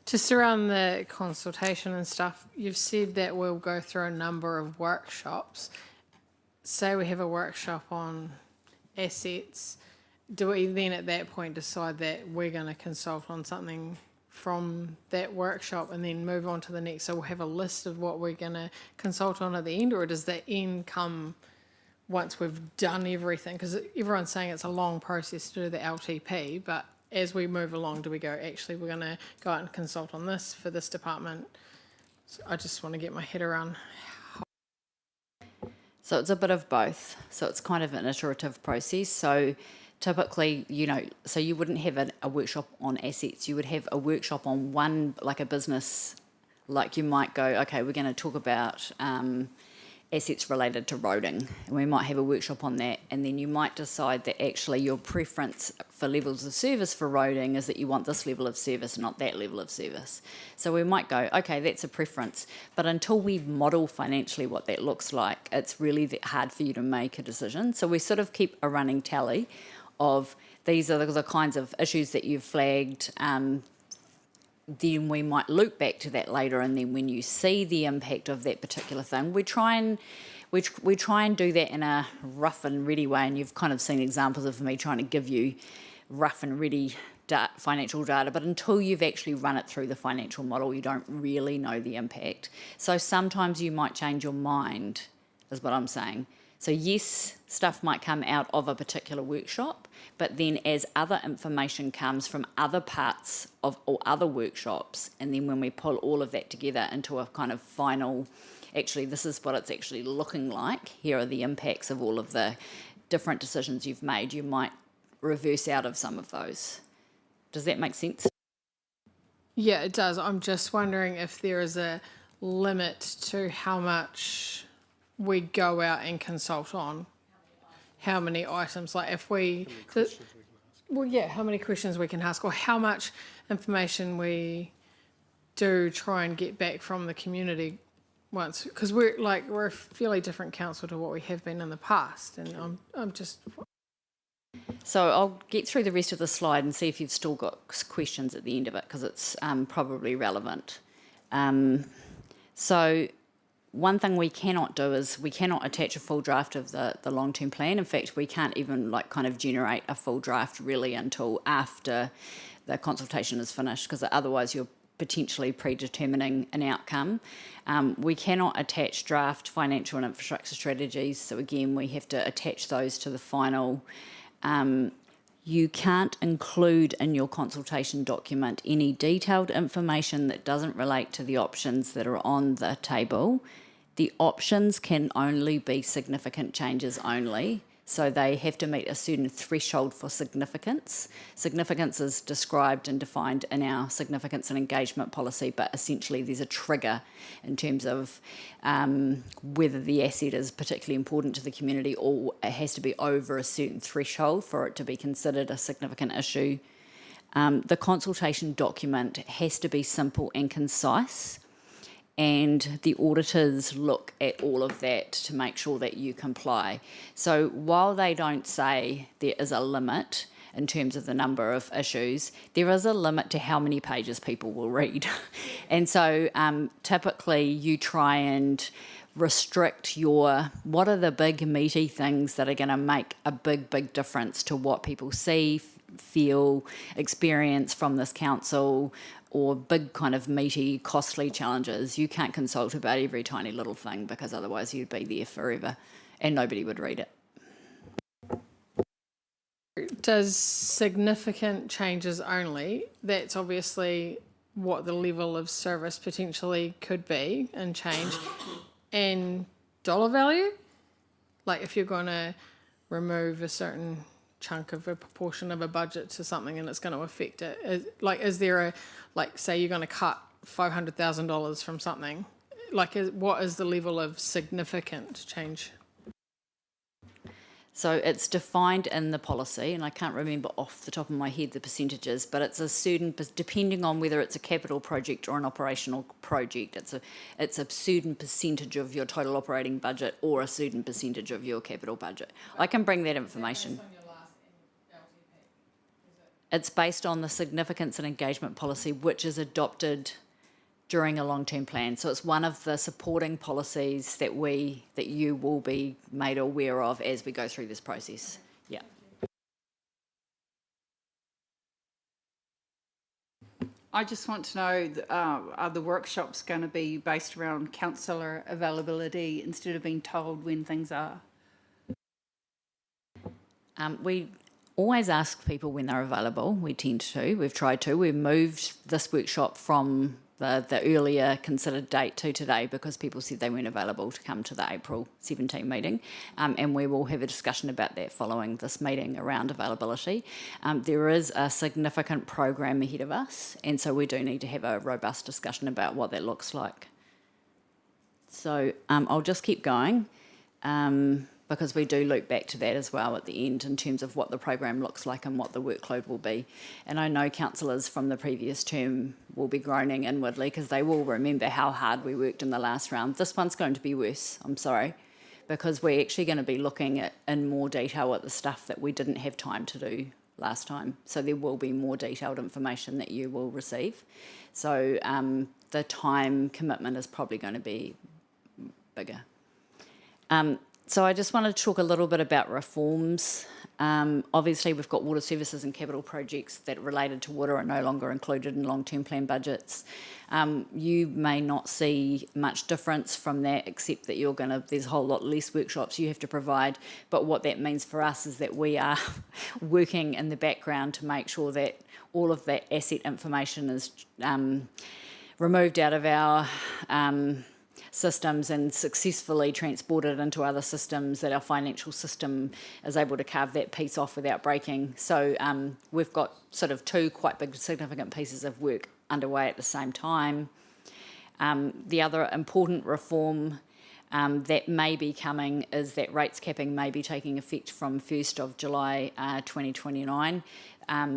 Just around the consultation and stuff, you've said that we'll go through a number of workshops. Say we have a workshop on assets, do we then at that point decide that we're going to consult on something from that workshop and then move on to the next? So we'll have a list of what we're going to consult on at the end, or does the end come once we've done everything? Because everyone's saying it's a long process to do the LTP, but as we move along, do we go, actually, we're going to go out and consult on this for this department? So I just want to get my head around. So it's a bit of both. So it's kind of an iterative process. So typically, so you wouldn't have a workshop on assets. You would have a workshop on one, like a business, like you might go, okay, we're going to talk about assets related to roading, and we might have a workshop on that, and then you might decide that actually your preference for levels of service for roading is that you want this level of service, not that level of service. So we might go, okay, that's a preference, but until we model financially what that looks like, it's really hard for you to make a decision. So we sort of keep a running tally of these are the kinds of issues that you've flagged. Then we might loop back to that later, and then when you see the impact of that particular thing, we try and do that in a rough and ready way. And you've kind of seen examples of me trying to give you rough and ready financial data, but until you've actually run it through the financial model, you don't really know the impact. So sometimes you might change your mind, is what I'm saying. So yes, stuff might come out of a particular workshop, but then as other information comes from other parts of or other workshops, and then when we pull all of that together into a kind of final, actually this is what it's actually looking like, here are the impacts of all of the different decisions you've made, you might reverse out of some of those. Does that make sense? Yeah, it does. I'm just wondering if there is a limit to how much we go out and consult on. How many items? Like if we... Well, yeah, how many questions we can ask, or how much information we do try and get back from the community once, because we're a fairly different council to what we have been in the past, and I'm just... So I'll get through the rest of the slide and see if you've still got questions at the end of it, because it's probably relevant. So one thing we cannot do is we cannot attach a full draft of the long-term plan. In fact, we can't even kind of generate a full draft really until after the consultation is finished, because otherwise you're potentially predetermining an outcome. We cannot attach draft financial and infrastructure strategies. So again, we have to attach those to the final. You can't include in your consultation document any detailed information that doesn't relate to the options that are on the table. The options can only be significant changes only, so they have to meet a certain threshold for significance. Significance is described and defined in our significance and engagement policy, but essentially there's a trigger in terms of whether the asset is particularly important to the community, or it has to be over a certain threshold for it to be considered a significant issue. The consultation document has to be simple and concise, and the auditors look at all of that to make sure that you comply. So while they don't say there is a limit in terms of the number of issues, there is a limit to how many pages people will read. And so typically you try and restrict what are the big meaty things that are going to make a big difference to what people see, feel, experience from this council, or big kind of meaty, costly challenges. You can't consult about every tiny little thing, because otherwise you'd be there forever and nobody would read it. Does significant changes only, that's obviously what the level of service potentially could be and change, and dollar value? Like if you're going to remove a certain chunk of a proportion of a budget to something and it's going to affect it, is there say you're going to cut $500,000 from something, what is the level of significant change? So it's defined in the policy, and I can't remember off the top of my head the percentages, but it's a certain, depending on whether it's a capital project or an operational project, it's a certain percentage of your total operating budget or a certain percentage of your capital budget. I can bring that information. It's based on the significance and engagement policy, which is adopted during a long-term plan. So it's one of the supporting policies that you will be made aware of as we go through this process. Yeah. I just want to know, are the workshops going to be based around councillor availability instead of being told when things are? We always ask people when they're available. We tend to. We've tried to. We've moved this workshop from the earlier considered date to today because people said they weren't available to come to the April 17 meeting, and we will have a discussion about that following this meeting around availability. There is a significant program ahead of us, and so we do need to have a robust discussion about what that looks like. So I'll just keep going because we do loop back to that as well at the end in terms of what the program looks like and what the workload will be. And I know councillors from the previous term will be groaning inwardly because they will remember how hard we worked in the last round. This one's going to be worse, I'm sorry, because we're actually going to be looking at in more detail at the stuff that we didn't have time to do last time. So there will be more detailed information that you will receive. So the time commitment is probably going to be bigger. So I just wanted to talk a little bit about reforms. Obviously, we've got water services and capital projects that are related to water are no longer included in long-term plan budgets. You may not see much difference from that, except that there's a whole lot less workshops you have to provide. But what that means for us is that we are working in the background to make sure that all of that asset information is removed out of our systems and successfully transported into other systems, that our financial system is able to carve that piece off without breaking. So we've got sort of two quite big significant pieces of work underway at the same time. The other important reform that may be coming is that rates capping may be taking effect from 1st of July 2029.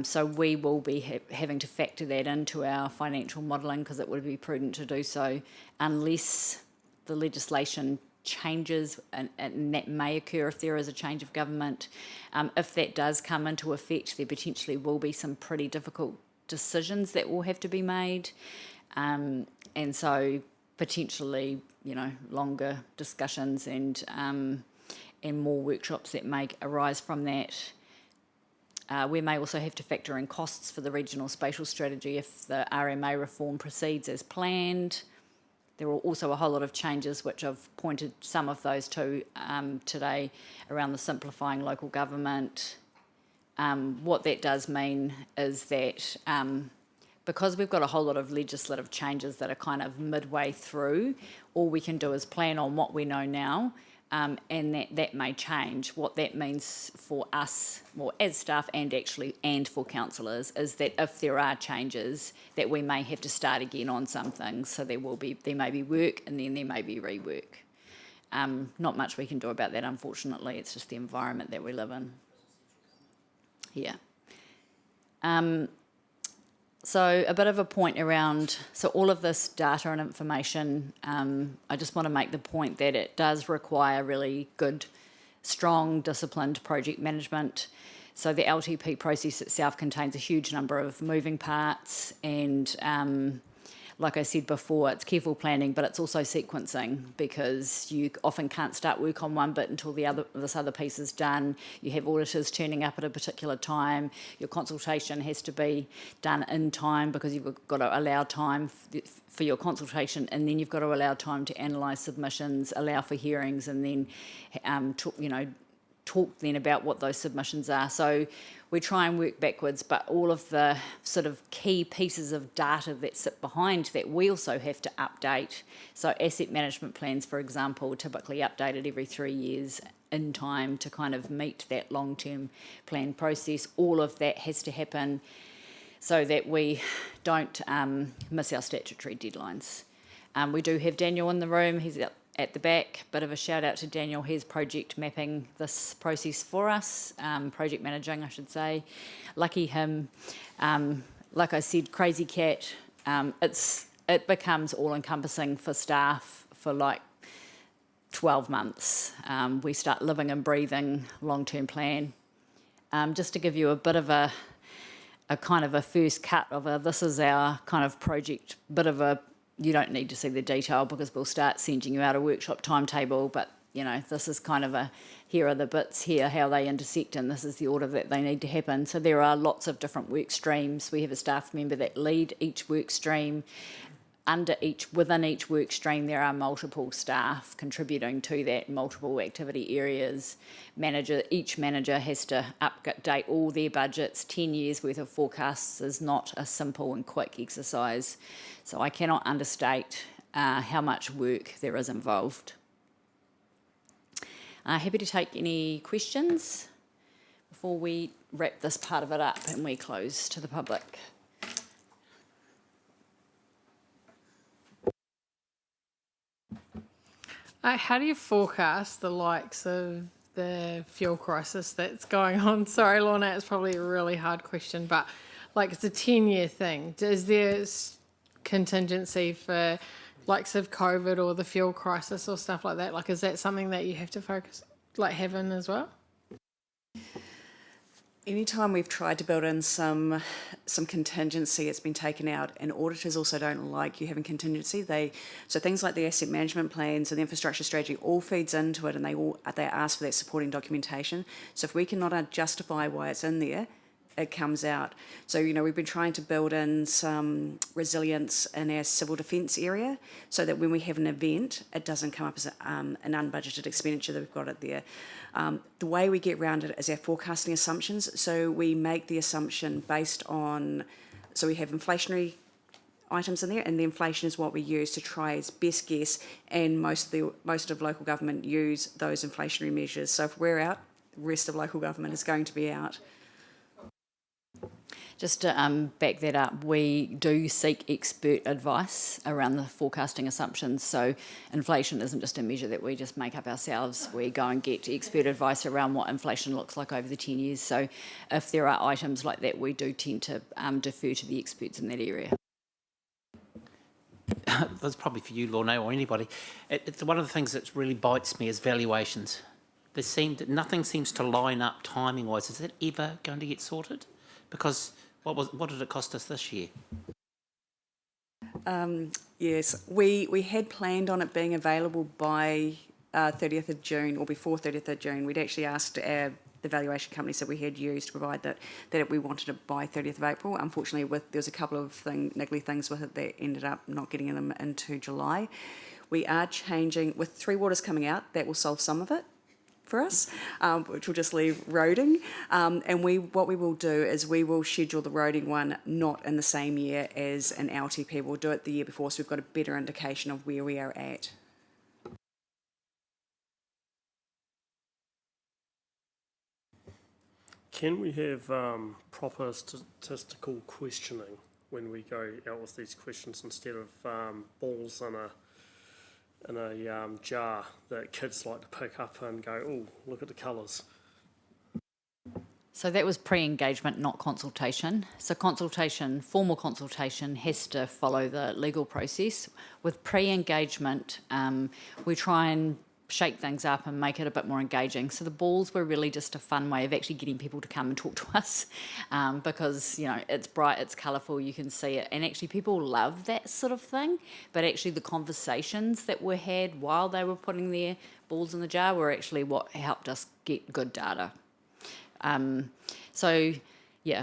So we will be having to factor that into our financial modelling, because it would be prudent to do so unless the legislation changes, and that may occur if there is a change of government. If that does come into effect, there potentially will be some pretty difficult decisions that will have to be made. And so potentially, longer discussions and more workshops that may arise from that. We may also have to factor in costs for the regional spatial strategy if the RMA reform proceeds as planned. There are also a whole lot of changes, which I've pointed some of those to today, around the simplifying local government. What that does mean is that because we've got a whole lot of legislative changes that are kind of midway through, all we can do is plan on what we know now. And that may change. What that means for us, as staff and for councillors, is that if there are changes, that we may have to start again on some things. So there may be work, and then there may be rework. Not much we can do about that, unfortunately. It's just the environment that we live in. Yeah. So a bit of a point around, so all of this data and information, I just want to make the point that it does require really good, strong, disciplined project management. So the LTP process itself contains a huge number of moving parts, and like I said before, it's careful planning, but it's also sequencing, because you often can't start work on one bit until this other piece is done. You have auditors turning up at a particular time. Your consultation has to be done in time, because you've got to allow time for your consultation, and then you've got to allow time to analyse submissions, allow for hearings, and then talk then about what those submissions are. So we try and work backwards, but all of the sort of key pieces of data that sit behind that we also have to update. So asset management plans, for example, typically updated every 3 years in time to kind of meet that long-term plan process. All of that has to happen so that we don't miss our statutory deadlines. We do have Daniel in the room. He's at the back. Bit of a shout out to Daniel. He's project mapping this process for us, project managing, I should say. Lucky him. Like I said, crazy cat. It becomes all encompassing for staff for like 12 months. We start living and breathing long-term plan. Just to give you a bit of a kind of a first cut of this is our kind of project, you don't need to see the detail, because we'll start sending you out a workshop timetable, but this is kind of here are the bits, here how they intersect, and this is the order that they need to happen. So there are lots of different work streams. We have a staff member that lead each work stream. Within each work stream, there are multiple staff contributing to that, multiple activity areas. Each manager has to update all their budgets. 10 years worth of forecasts is not a simple and quick exercise. So I cannot understate how much work there is involved. Happy to take any questions before we wrap this part of it up and we close to the public. How do you forecast the likes of the fuel crisis that's going on? Sorry, Lorna, it's probably a really hard question, but it's a 10-year thing. Is there contingency for likes of COVID or the fuel crisis or stuff like that? Is that something that you have to have in as well? Anytime we've tried to build in some contingency, it's been taken out, and auditors also don't like you having contingency. So things like the asset management plans and the infrastructure strategy all feeds into it, and they ask for that supporting documentation. So if we cannot justify why it's in there, it comes out. So, we've been trying to build in some resilience in our civil defence area so that when we have an event, it doesn't come up as an unbudgeted expenditure that we've got it there. The way we get around it is our forecasting assumptions. So we make the assumption based on, so we have inflationary items in there, and the inflation is what we use to try as best guess, and most of local government use those inflationary measures. So if we're out, the rest of local government is going to be out. Just to back that up, we do seek expert advice around the forecasting assumptions. So inflation isn't just a measure that we just make up ourselves. We go and get expert advice around what inflation looks like over the 10 years. So if there are items like that, we do tend to defer to the experts in that area. That's probably for you, Lorna, or anybody. It's one of the things that really bites me is valuations. Nothing seems to line up timing-wise. Is that ever going to get sorted? Because what did it cost us this year? Yes, we had planned on it being available by 30th of June or before 30th of June. We'd actually asked the valuation companies that we had used to provide that we wanted it by 30th of April. Unfortunately, there was a couple of niggly things with it that ended up not getting them into July. We are changing, with Three Waters coming out, that will solve some of it for us, which will just leave roading. And what we will do is we will schedule the roading one not in the same year as an LTP. We'll do it the year before, so we've got a better indication of where we are at. Can we have proper statistical questioning when we go out with these questions instead of balls in a jar that kids like to pick up and go, oh, look at the colours? So that was pre-engagement, not consultation. So formal consultation has to follow the legal process. With pre-engagement, we try and shake things up and make it a bit more engaging. So the balls were really just a fun way of actually getting people to come and talk to us because, it's bright, it's colourful, you can see it. And actually people love that sort of thing. But actually the conversations that were had while they were putting their balls in the jar were actually what helped us get good data.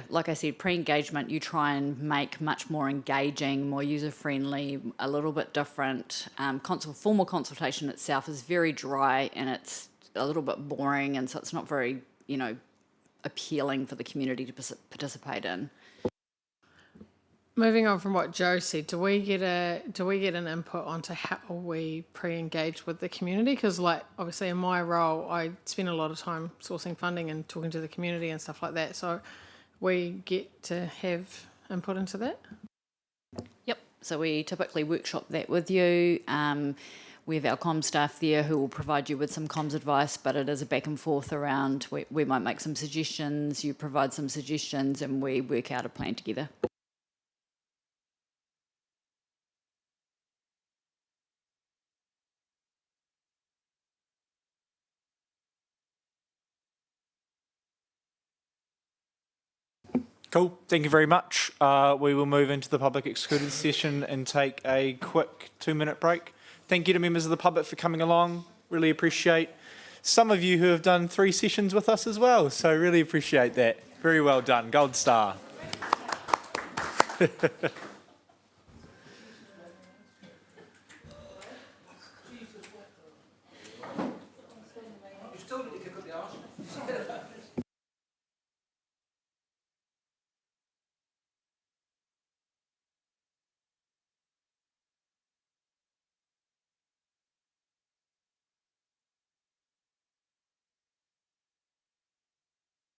Like I said, pre-engagement, you try and make much more engaging, more user-friendly, a little bit different. Formal consultation itself is very dry and it's a little bit boring, and so it's not very, appealing for the community to participate in. Moving on from what Joe said, do we get an input onto how we pre-engage with the community? Because, obviously in my role, I spend a lot of time sourcing funding and talking to the community and stuff like that. So we get to have input into that? Yep. So we typically workshop that with you. We have our comms staff there who will provide you with some comms advice, but it is a back and forth around. We might make some suggestions, you provide some suggestions, and we work out a plan together. Cool, thank you very much. We will move into the public excluded session and take a quick 2-minute break. Thank you to members of the public for coming along. Really appreciate some of you who have done 3 sessions with us as well, so really appreciate that. Very well done, gold star.